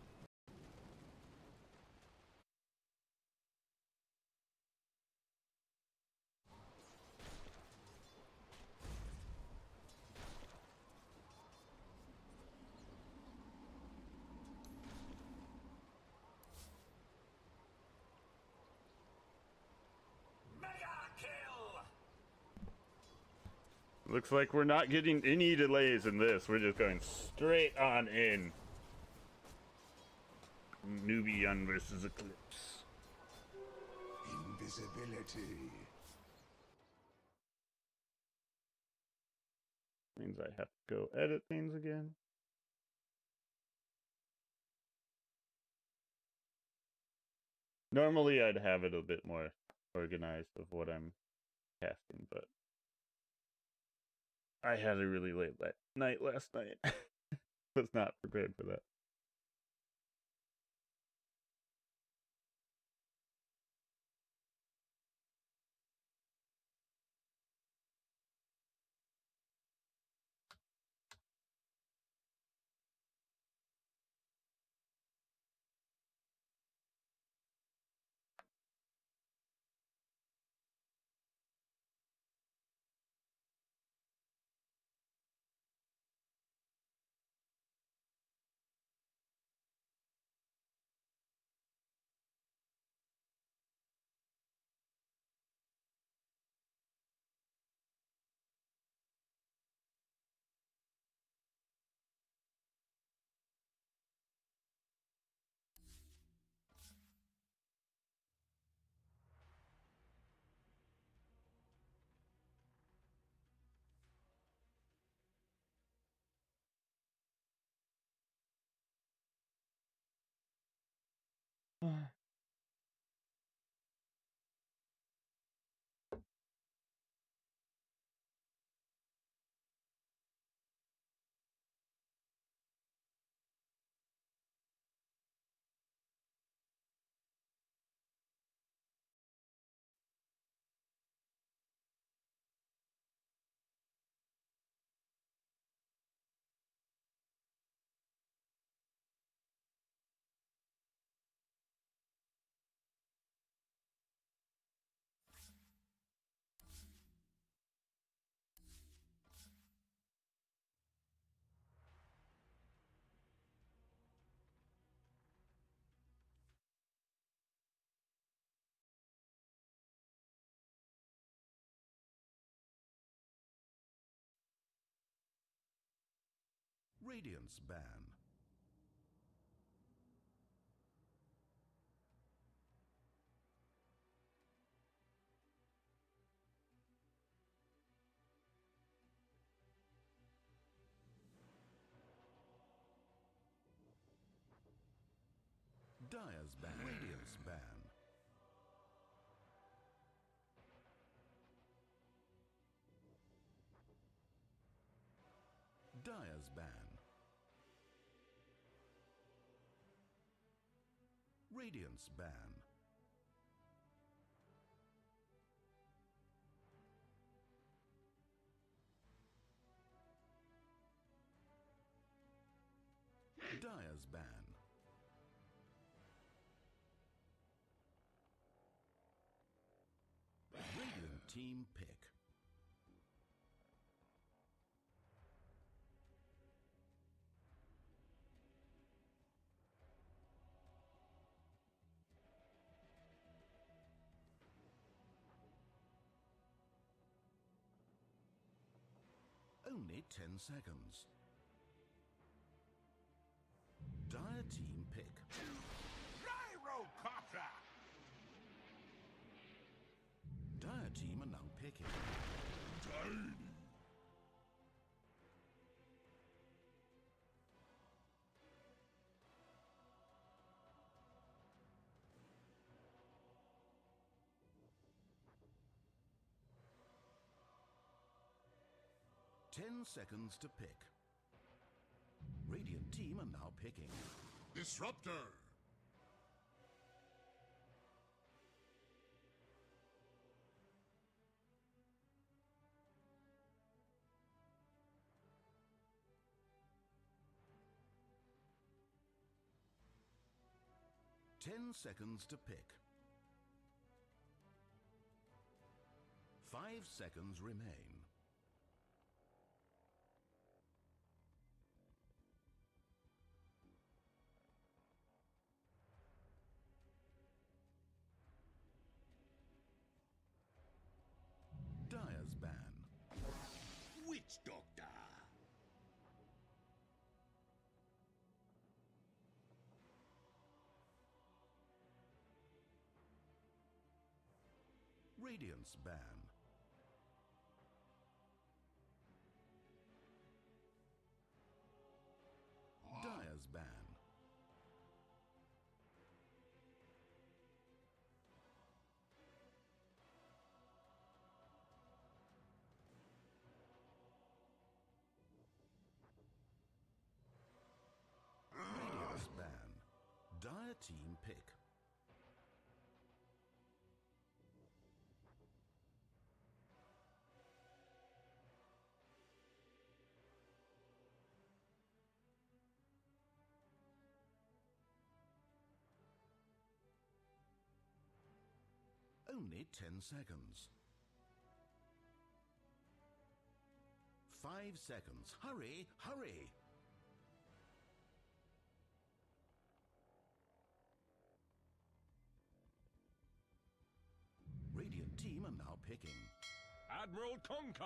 Looks like we're not getting any delays in this. We're just going straight on in. Nubian versus Eclipse. Invisibility. Means I have to go edit things again. Normally I'd have it a bit more organized of what I'm casting, but I had a really late night last night. Was not prepared for that. Radiance ban. Dyer's ban. Radiance ban. Dyer's ban. Radiance ban. Dyer's ban. Radiant team pick. Only 10 seconds. Dire team pick. Gyrocopter! Dire team are now picking. Tiny. Ten seconds to pick. Radiant team are now picking. Disruptor! 10 seconds to pick. 5 seconds remain. Dyer's ban. Witch Doctor. Radiance ban. Dyer's ban. Radiance ban. Dyer team pick. Only 10 seconds. 5 seconds. Hurry, hurry! Radiant team are now picking. Admiral Conquer.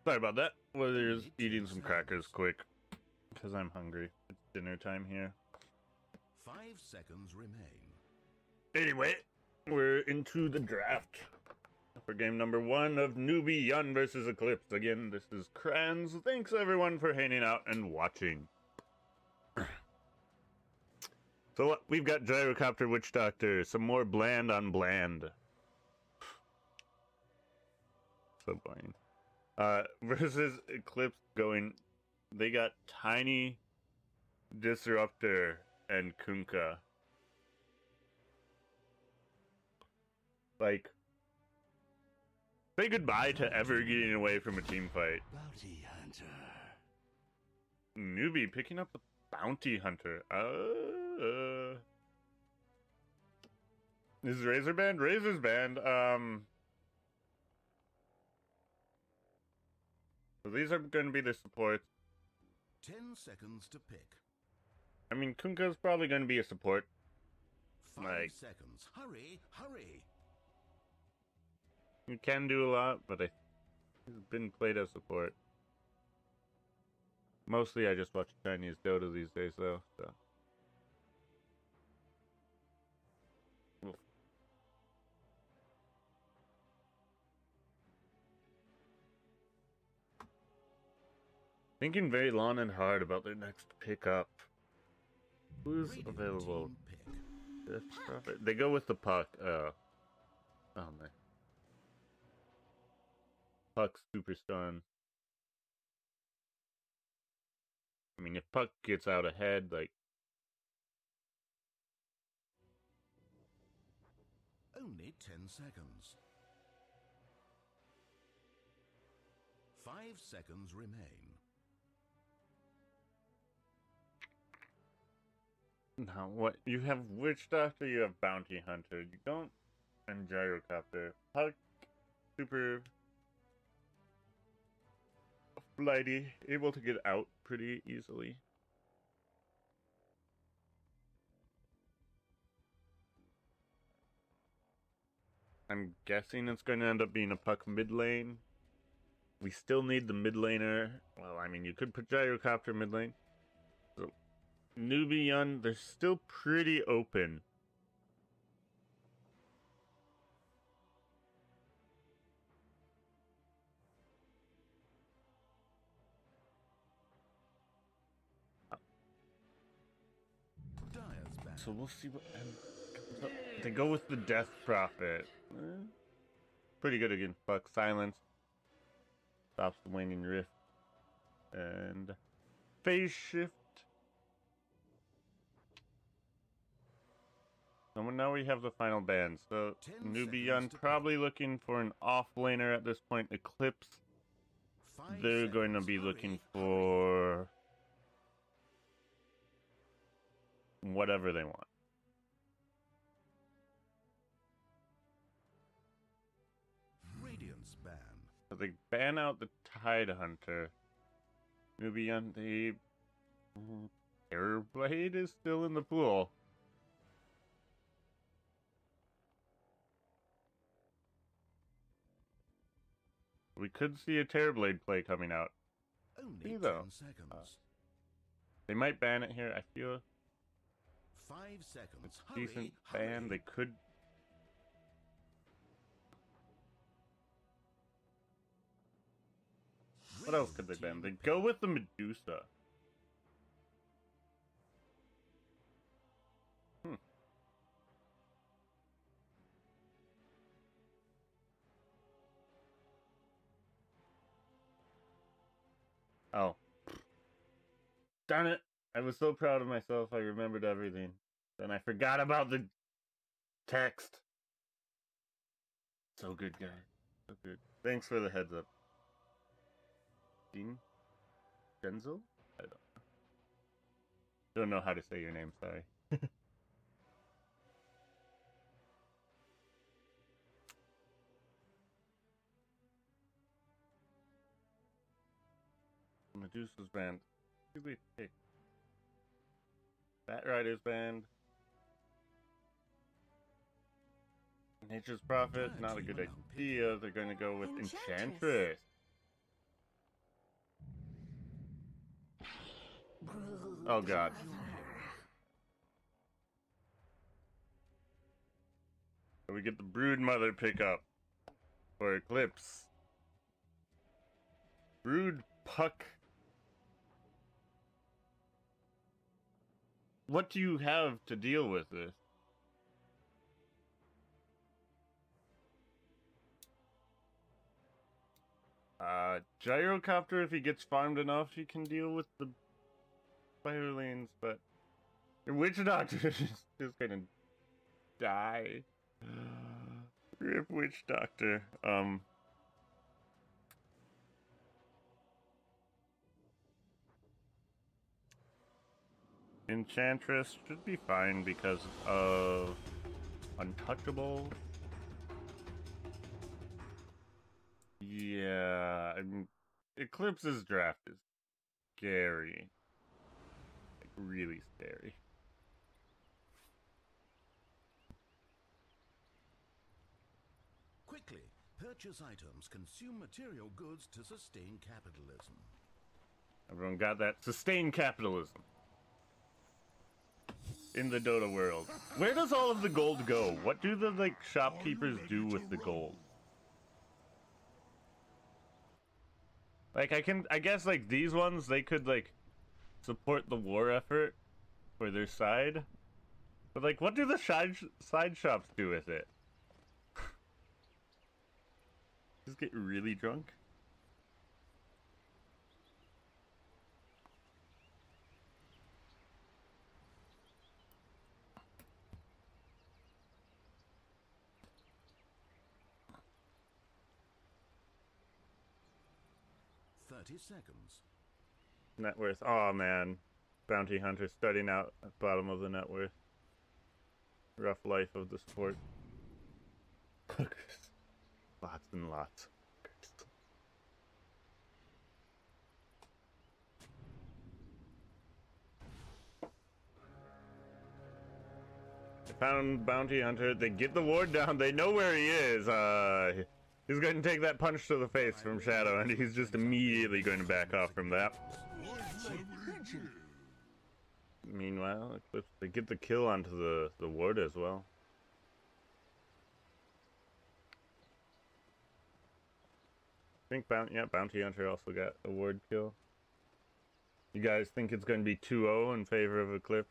Sorry about that. Well, there's eating some crackers quick. Because I'm hungry. It's dinner time here. 5 seconds remain. Anyway, we're into the draft. For game number 1 of Newbie Yun versus Eclipse. Again, this is Kranz. Thanks everyone for hanging out and watching. So we've got Gyrocopter Witch Doctor. Some more bland on bland. So boring. Versus Eclipse going, they got Tiny, Disruptor, and Kunkka. Like, say goodbye to ever getting away from a team fight. Bounty Hunter. Newbie picking up the Bounty Hunter. Is Razor banned? Razor's banned. So these are going to be the supports. 10 seconds to pick. I mean, Kunkka's probably going to be a support. 5 Like, seconds. Hurry, hurry! he can do a lot, but he's been played as support. Mostly I just watch Chinese Dota these days, though, so. Oof. Thinking very long and hard about their next pickup. Who's Radiant available? team pick. Fifth Prophet. They go with the Puck. Oh man. Puck Superstun. I mean, if Puck gets out ahead, like. Only 10 seconds. 5 seconds remain. Now, what? You have Witch Doctor, you have Bounty Hunter. You don't. And Gyrocopter. Puck, super. Flighty. Able to get out pretty easily. I'm guessing it's going to end up being a Puck mid lane. We still need the mid laner. Well, I mean, you could put Gyrocopter mid lane. So, Newbie Yun, they're still pretty open. Dyer's back. So we'll see what comes up. They go with the Death Prophet. Pretty good against Puck. Silence. Stops the Waning Rift. And Phase Shift. So now we have the final ban. So 10 Nubian seconds to probably looking for an off-laner at this point. Eclipse, 5 they're going to seconds. be Hurry, looking hurry. for whatever they want. Radiance ban. So they ban out the Tide Hunter. Nubian, the Airblade is still in the pool. We could see a Terrorblade play coming out. Only See, 10 though. seconds. They might ban it here. I feel 5 seconds. it's a Hurry, decent hurry. ban. They could. What else could they ban? They go with the Medusa. Oh. Darn it. I was so proud of myself. I remembered everything. Then I forgot about the text. So good, guy. So good. Thanks for the heads up. Dean? Denzel? I don't know how to say your name, sorry. Medusa's banned. Who did we pick? Bat Rider's banned. Nature's Prophet, not a good idea. They're going to go with Enchantress. Oh god. So we get the Brood Mother pickup for Eclipse. Brood Puck. What do you have to deal with this? Gyrocopter, if he gets farmed enough, he can deal with the fire lanes, but your Witch Doctor is just gonna die. Rip Witch Doctor. Enchantress should be fine because of Untouchable. Yeah, Eclipse's draft is scary. Like, really scary. Quickly, purchase items, consume material goods to sustain capitalism. Everyone got that? Sustain capitalism. In the Dota world. Where does all of the gold go? What do the, like, shopkeepers do with the gold? Like, I guess, like, these ones, they could, like, support the war effort for their side. But, like, what do the side shops do with it? Just get really drunk? Seconds. Net worth. Oh man. Bounty Hunter starting out at bottom of the net worth. Rough life of the sport. Lots and lots. I found Bounty Hunter. They get the ward down. They know where he is. He's going to take that punch to the face from Shadow, and he's just immediately going to back off from that. Meanwhile, Eclipse, they get the kill onto the ward as well. I think Bounty Hunter also got a ward kill. You guys think it's going to be 2-0 in favor of Eclipse?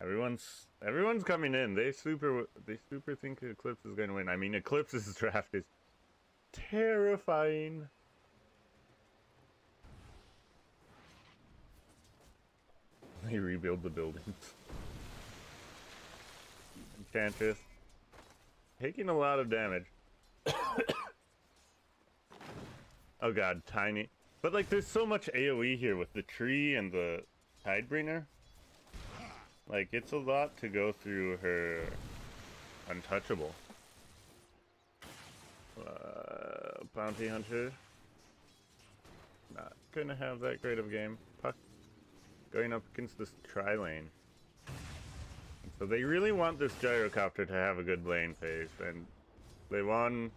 Everyone's coming in. They super think Eclipse is going to win. I mean, Eclipse's draft is terrifying. They rebuild the buildings. Enchantress. Taking a lot of damage. Oh god, tiny. But like there's so much AoE here with the tree and the Tidebringer. Like it's a lot to go through her untouchable. Bounty Hunter. Not gonna have that great of a game. Puck going up against this tri-lane. So they really want this gyrocopter to have a good lane phase, and they won.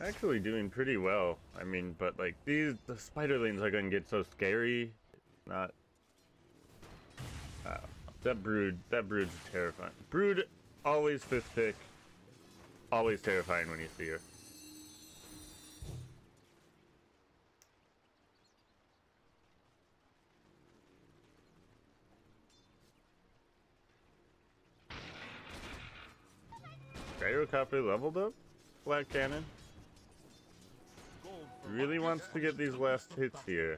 Actually doing pretty well. I mean, but like the spider lanes are gonna get so scary. Not that brood's terrifying. Brood always 5th pick. Always terrifying when you see her. Gyrocopter leveled up. Flat cannon. Really wants to get these last hits here.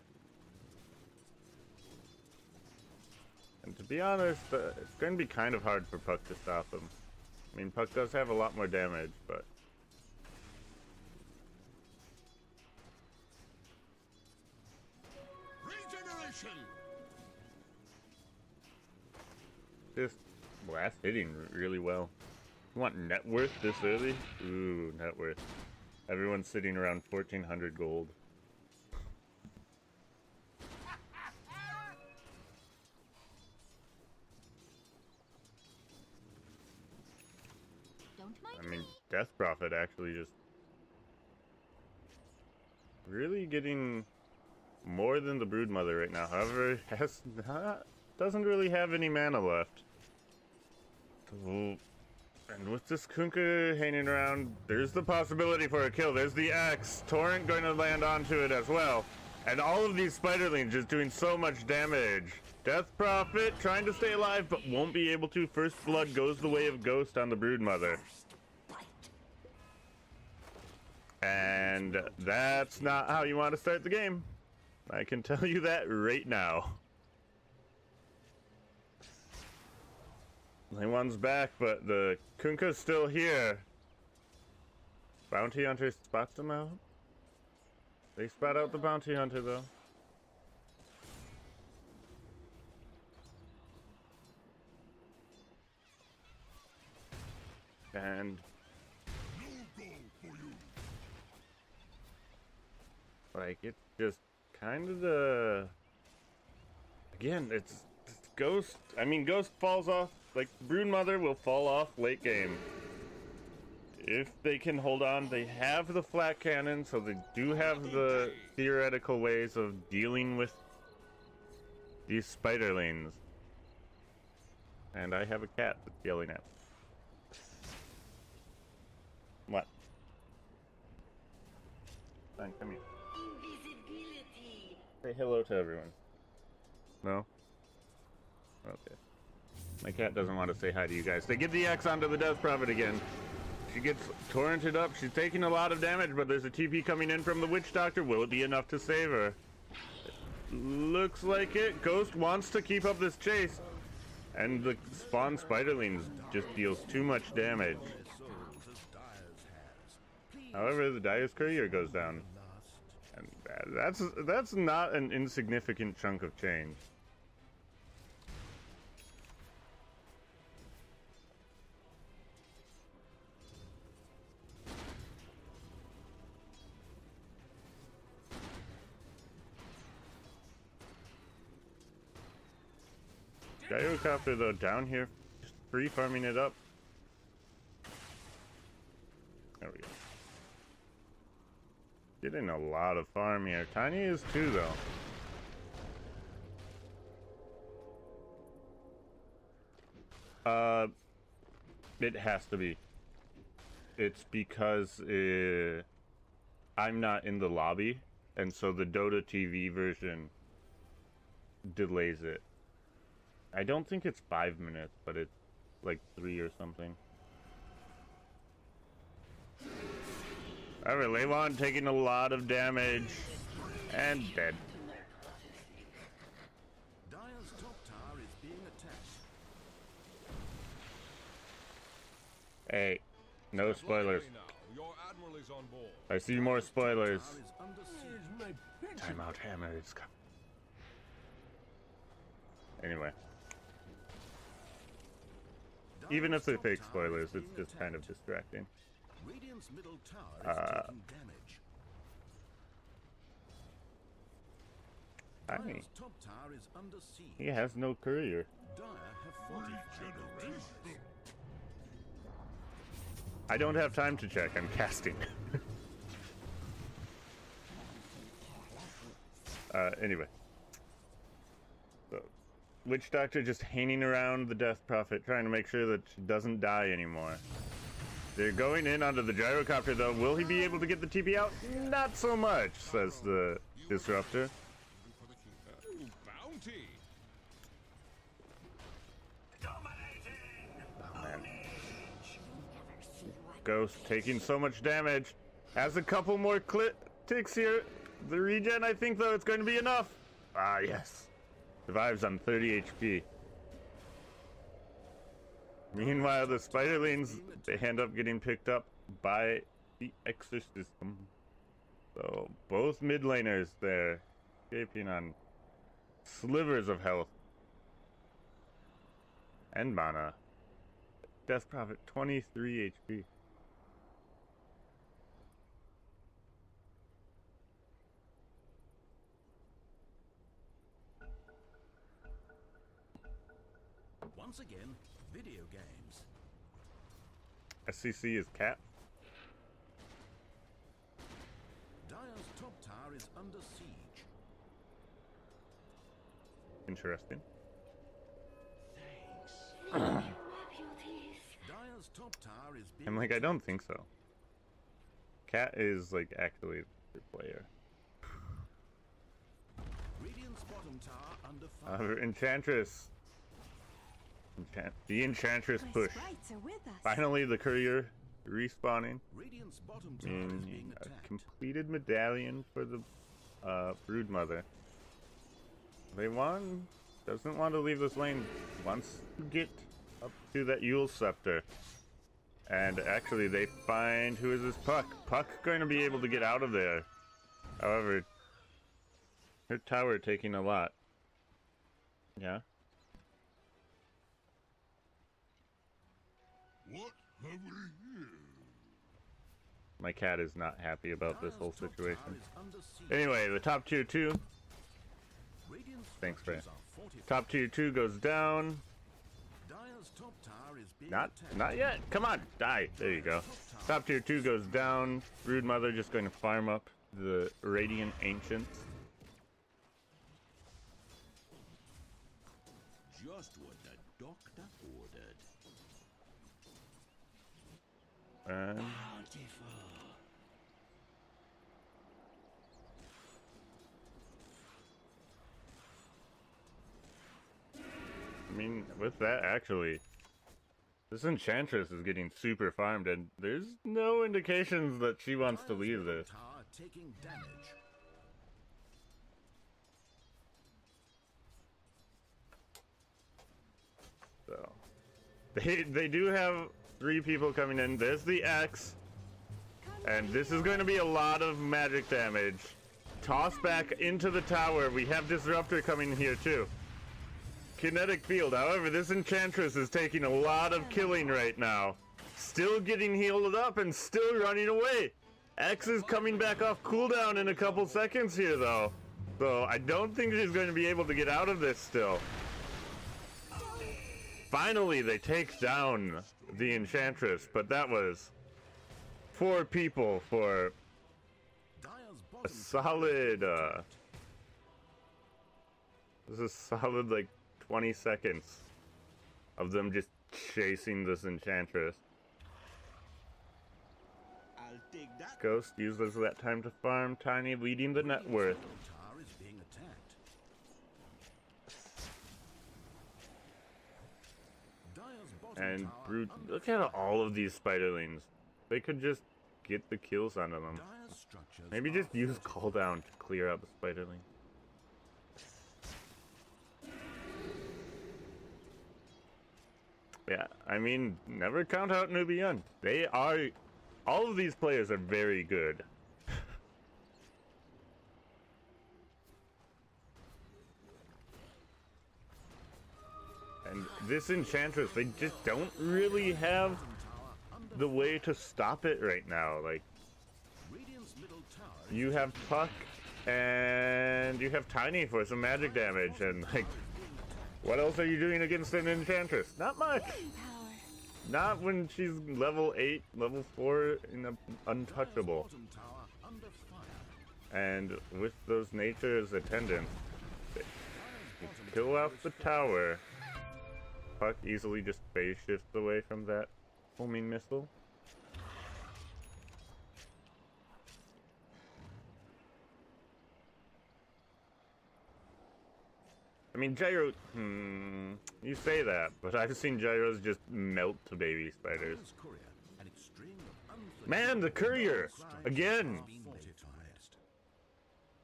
And to be honest, it's going to be kind of hard for Puck to stop him. I mean, Puck does have a lot more damage, but... Regeneration. Just blast hitting really well. You want net worth this early? Ooh, net worth. Everyone's sitting around 1,400 gold. I mean, Death Prophet actually just really getting more than the Broodmother right now. However, doesn't really have any mana left. So, and with this Kunkka hanging around, there's the possibility for a kill. There's the axe. Torrent going to land onto it as well. And all of these spiderlings just doing so much damage. Death Prophet trying to stay alive, but won't be able to. First Blood goes the way of Ghost on the Broodmother. And that's not how you want to start the game. I can tell you that right now. Lane one's back, but the Kunkka's still here. Bounty Hunter spots them out. They spot out the Bounty Hunter, though. And... like, it's just kind of the... Again, it's Ghost. I mean, Ghost falls off. Like, Broodmother will fall off late game. If they can hold on, they have the flat cannon, so they do have the theoretical ways of dealing with these spiderlings. And I have a cat that's yelling at me. What? Fine, come here. Say hello to everyone. No? Okay. My cat doesn't want to say hi to you guys. They get the X onto the Death Prophet again. She gets torrented up. She's taking a lot of damage, but there's a TP coming in from the Witch Doctor. Will it be enough to save her? Looks like it. Ghost wants to keep up this chase. And the spawn spiderlings just deals too much damage. However, the Dyer's Courier goes down. And that's not an insignificant chunk of change. Gyrocopter though down here, just free farming it up. There we go. Getting a lot of farm here. Tiny is too though. It has to be. It's because I'm not in the lobby, and so the Dota TV version delays it. I don't think it's 5 minutes, but it's like 3 or something. Alright, Leylon taking a lot of damage and dead. Dire's top tower is being attacked. Hey, no spoilers. Your admiral is on board. I see more spoilers. Tower is under siege. Timeout hammer is coming. Anyway. Even if they're fake spoilers, it's just kind of distracting. Radiant's middle tower is taking damage. Dire's top tower is under siege. He has no courier. Dire have fortified their towers. I don't have time to check, I'm casting. Anyway. So, Witch Doctor just hanging around the Death Prophet, trying to make sure that she doesn't die anymore. They're going in onto the gyrocopter though. Will he be able to get the TP out? Not so much, says the Disruptor. Ooh, bounty. Oh man. Ghost taking so much damage. Has a couple more ticks here. The regen, I think though, it's going to be enough. Ah yes. Survives on 30 HP. Meanwhile, the Spiderlings, they end up getting picked up by the Exorcism. So, both mid laners there, escaping on slivers of health. And mana. Death Prophet, 23 HP. Once again, video games. SCC is cat. Dire's top tower is under siege. Interesting. Dire's top tower is being I'm like, I don't think so. Cat is like actually the player. Radiant's bottom tower under fire. Enchantress. The Enchantress My push. sprites are with us. Finally, the courier respawning. Radiant's bottom tower is being A attacked. completed medallion for the Brood Mother. Doesn't want to leave this lane. Wants to get up to that Yule Scepter. And actually, they find who is this Puck. Puck going to be able to get out of there. However, her tower taking a lot. Yeah. What have we here? My cat is not happy about this whole Dire's top situation. tower is under siege. Anyway, the top tier 2. Radiant's Thanks, structures Ray. are fortified. Top tier 2 goes down. Dire's top tower is being Not attacked. yet. Come on, die. There you go. Top tier 2 goes down. Brood Mother just going to farm up the Radiant Ancients. Just what the doctor ordered. And I mean, with that, actually, this Enchantress is getting super farmed, and there's no indications that she wants to leave this. Tower taking damage. So, they do have 3 people coming in. There's the X, and this is going to be a lot of magic damage. Toss back into the tower. We have Disruptor coming here too. Kinetic field. However, this Enchantress is taking a lot of killing right now. Still getting healed up and still running away. X is coming back off cooldown in a couple seconds here though. So I don't think she's going to be able to get out of this still. Finally, they take down the Enchantress, but that was 4 people for Dire's a bottom solid, this is solid like 20 seconds of them just chasing this Enchantress. I'll take that. Ghost uses that time to farm. Tiny leading the net worth. Tower is being attacked. And Brood, look at all of these spiderlings. They could just get the kills onto them. Maybe just use cooldown to clear out the spiderling. Yeah, I mean, never count out Nubian. They are, all of these players are very good. And this Enchantress, they just don't really have the way to stop it right now. Like, you have Puck and you have Tiny for some magic damage, and like, what else are you doing against an Enchantress? Not much. Not when she's level 8, level 4 in a untouchable. And with those nature's attendants, they kill out the tower. Puck easily just phase shifts away from that homing missile. I mean, Gyro, you say that, but I've seen Gyros just melt to baby spiders. Man, the courier! Again!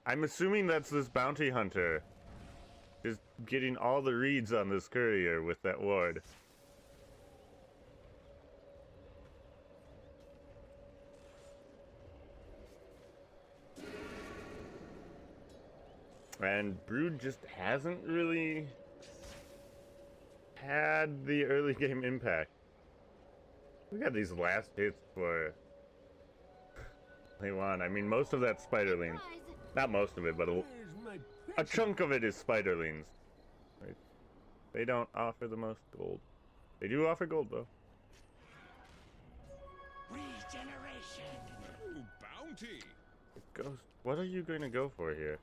I'm assuming that's this bounty hunter. Just getting all the reads on this courier with that ward. And Brood just hasn't really had the early game impact. We got these last hits for Lewan. I mean, most of that spiderling. Not most of it, but a chunk of it is spiderlings. Right? They don't offer the most gold. They do offer gold, though. Regeneration. Ooh, bounty. Ghost, what are you going to go for here?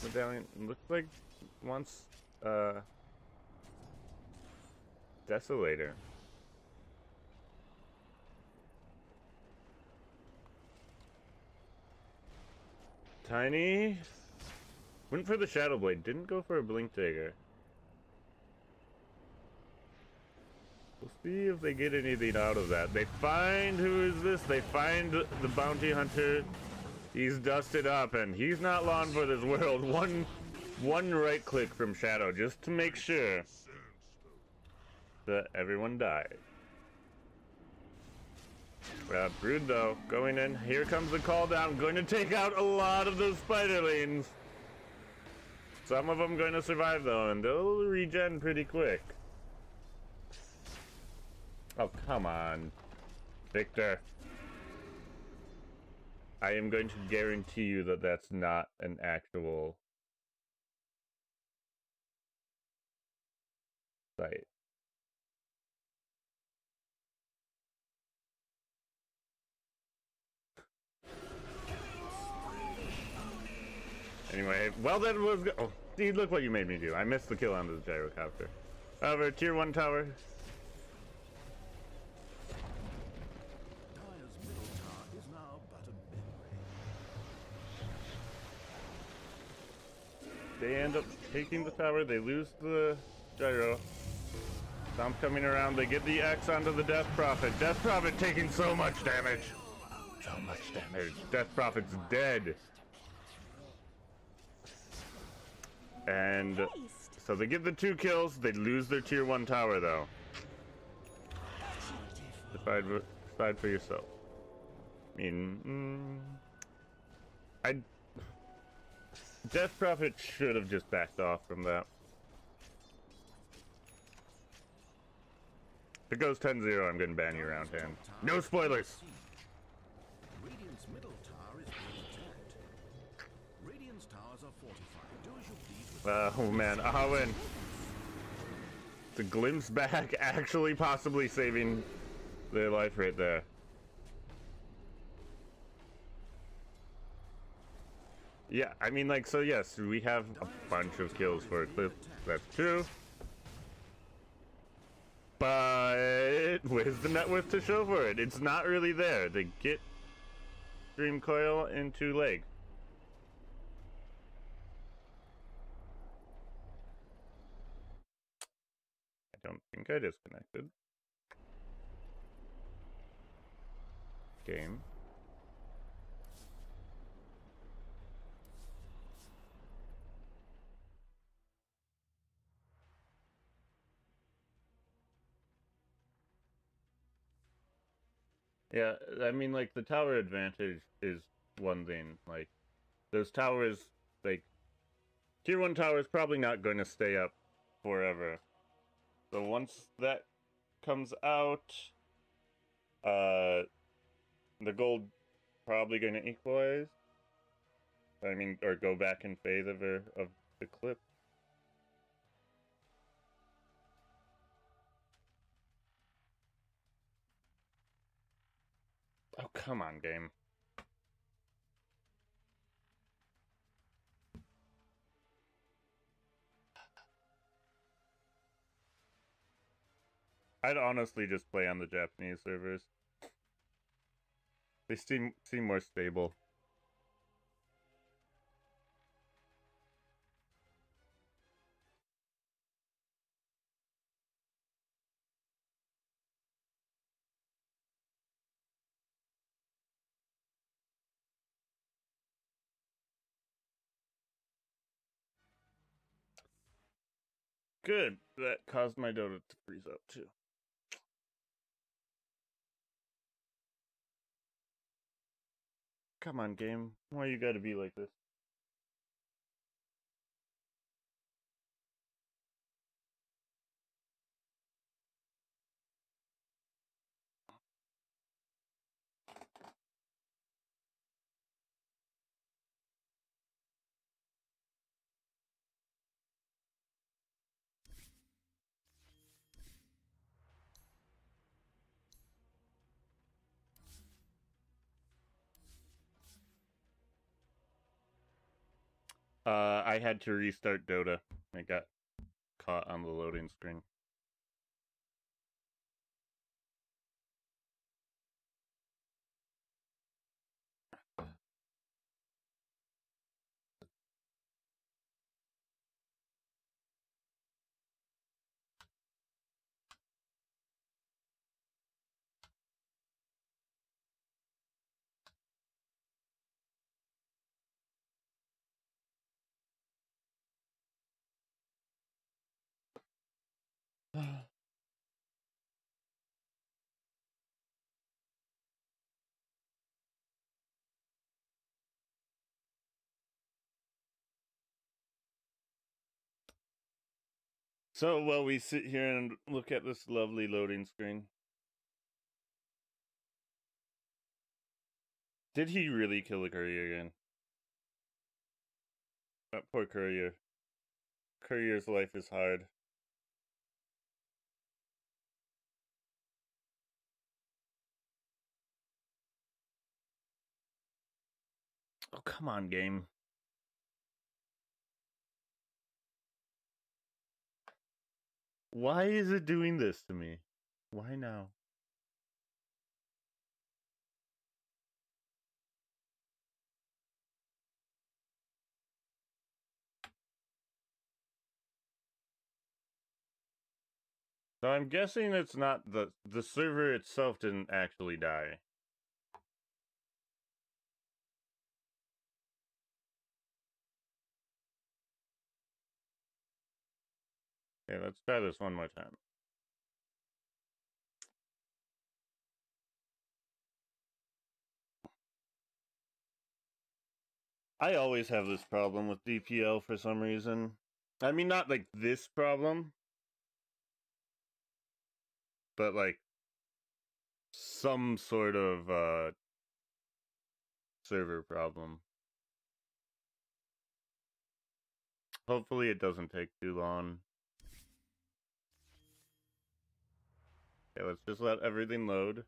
Medallion looks like wants Desolator. Tiny went for the Shadow Blade, didn't go for a Blink Dagger. We'll see if they get anything out of that. They find, who is this? They find the bounty hunter. He's dusted up, and he's not long for this world. One right click from Shadow, just to make sure that everyone died. Brood, though, going in. Here comes the call down. Going to take out a lot of those spiderlings. Some of them going to survive, though, and they'll regen pretty quick. Oh, come on, Victor. I am going to guarantee you that that's not an actual site. Anyway, well that was good. Oh, see, look what you made me do. I missed the kill onto the gyrocopter. However, tier 1 tower. They end up taking the tower, they lose the gyro. Stomp coming around, they get the X onto the Death Prophet. Death Prophet taking so much damage. So much damage. Death Prophet's dead. And so they get the 2 kills, they lose their tier 1 tower though. Decide for yourself. I mean, Death Prophet should have just backed off from that. If it goes 10-0, I'm gonna ban you around hand. No spoilers! Radiant's middle tower is being attacked. Radiant's towers are fortified. Do as you please with Oh man, Ahwin. The glimpse back actually possibly saving their life right there. Yeah, I mean, like, so yes, we have a bunch of kills for Eclipse, that's true. But where's the net worth to show for it? It's not really there. They get Dream Coil into leg. don't think I disconnected. Game. Yeah, I mean, like, the tower advantage is one thing. Like, those towers, like, Tier 1 tower is probably not going to stay up forever. So once that comes out, the gold probably going to equalize. I mean, or go back in favor of the clip. Oh, come on, game. I'd honestly just play on the Japanese servers. They seem more stable. Good. That caused my DOTA to freeze up too. Come on, game. Why you gotta be like this? I had to restart DOTA. I got caught on the loading screen. So while we sit here and look at this lovely loading screen, did he really kill a courier again? That poor courier. Courier's life is hard. Oh, come on, game. Why is it doing this to me? Why now? So I'm guessing it's not the server itself didn't actually die. Okay, let's try this one more time. I always have this problem with DPL for some reason. I mean, not like this problem, but like some sort of server problem. Hopefully it doesn't take too long. Okay, let's just let everything load.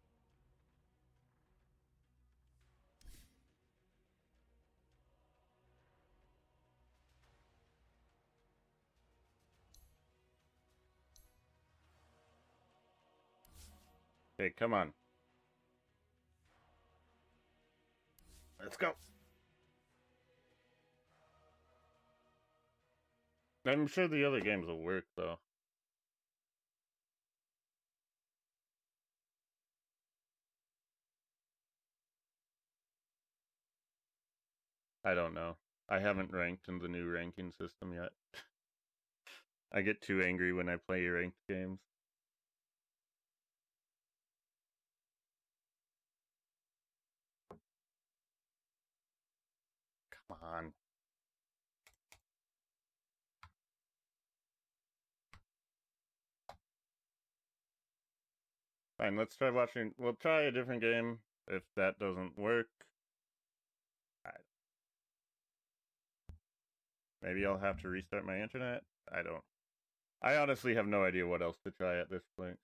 Okay, come on. Let's go. I'm sure the other games will work, though. I don't know. I haven't ranked in the new ranking system yet. I get too angry when I play ranked games. Come on. Fine, let's try watching. We'll try a different game if that doesn't work. Maybe I'll have to restart my internet. I honestly have no idea what else to try at this point.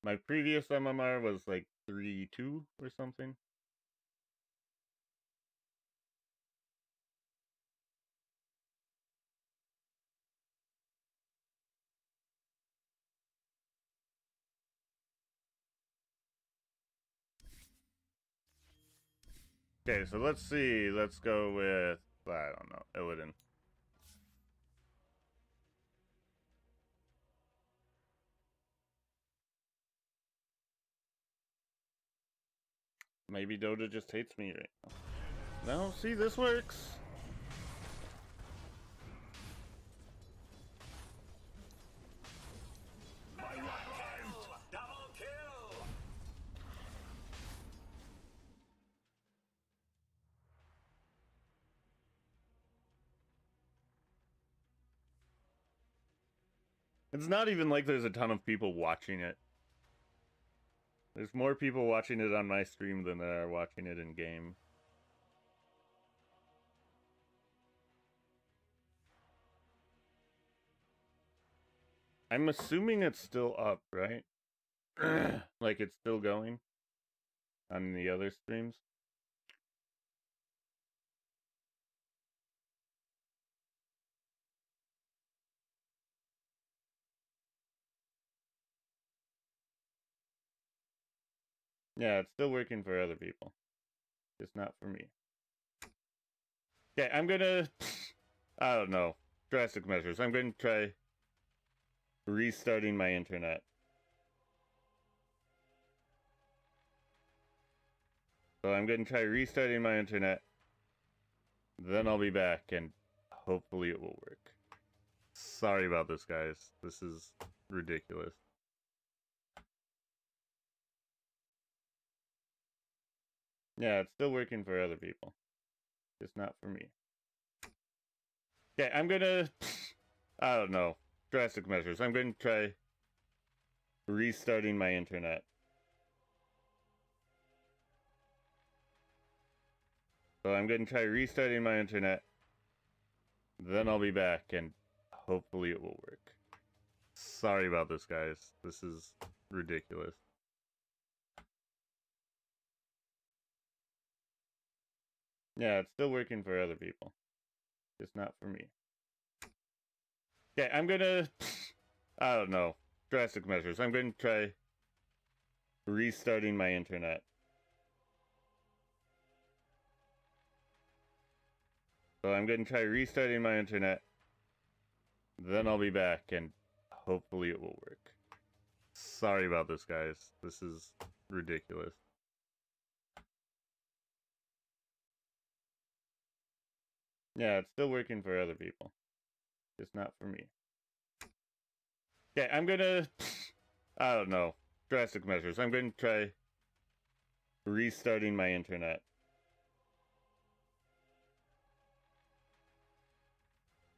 My previous MMR was like 3-2 or something. Okay, so let's see. Let's go with, I don't know, Illidan. Maybe Dota just hates me right now. No, see, this works. Double kill! It's not even like there's a ton of people watching it. There's more people watching it on my stream than there are watching it in game. I'm assuming it's still up, right? Like it's still going on the other streams. Yeah, it's still working for other people. Just not for me. Okay, I'm gonna... I don't know. Drastic measures. I'm gonna try restarting my internet. So I'm gonna try restarting my internet. Then I'll be back and hopefully it will work. Sorry about this, guys. This is ridiculous. Yeah, it's still working for other people. Just not for me. Okay, I'm gonna... I don't know. Drastic measures. I'm gonna try restarting my internet. So I'm gonna try restarting my internet. Then I'll be back and hopefully it will work. Sorry about this, guys. This is ridiculous. Yeah, it's still working for other people. Just not for me. Okay, I'm gonna... I don't know. Drastic measures. I'm gonna try restarting my internet. So I'm gonna try restarting my internet. Then I'll be back and hopefully it will work. Sorry about this, guys. This is ridiculous. Yeah, it's still working for other people. Just not for me. Okay, I'm gonna... I don't know. Drastic measures. I'm gonna try restarting my internet.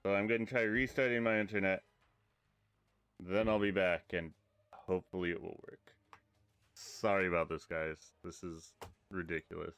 So I'm gonna try restarting my internet. Then I'll be back and hopefully it will work. Sorry about this, guys. This is ridiculous.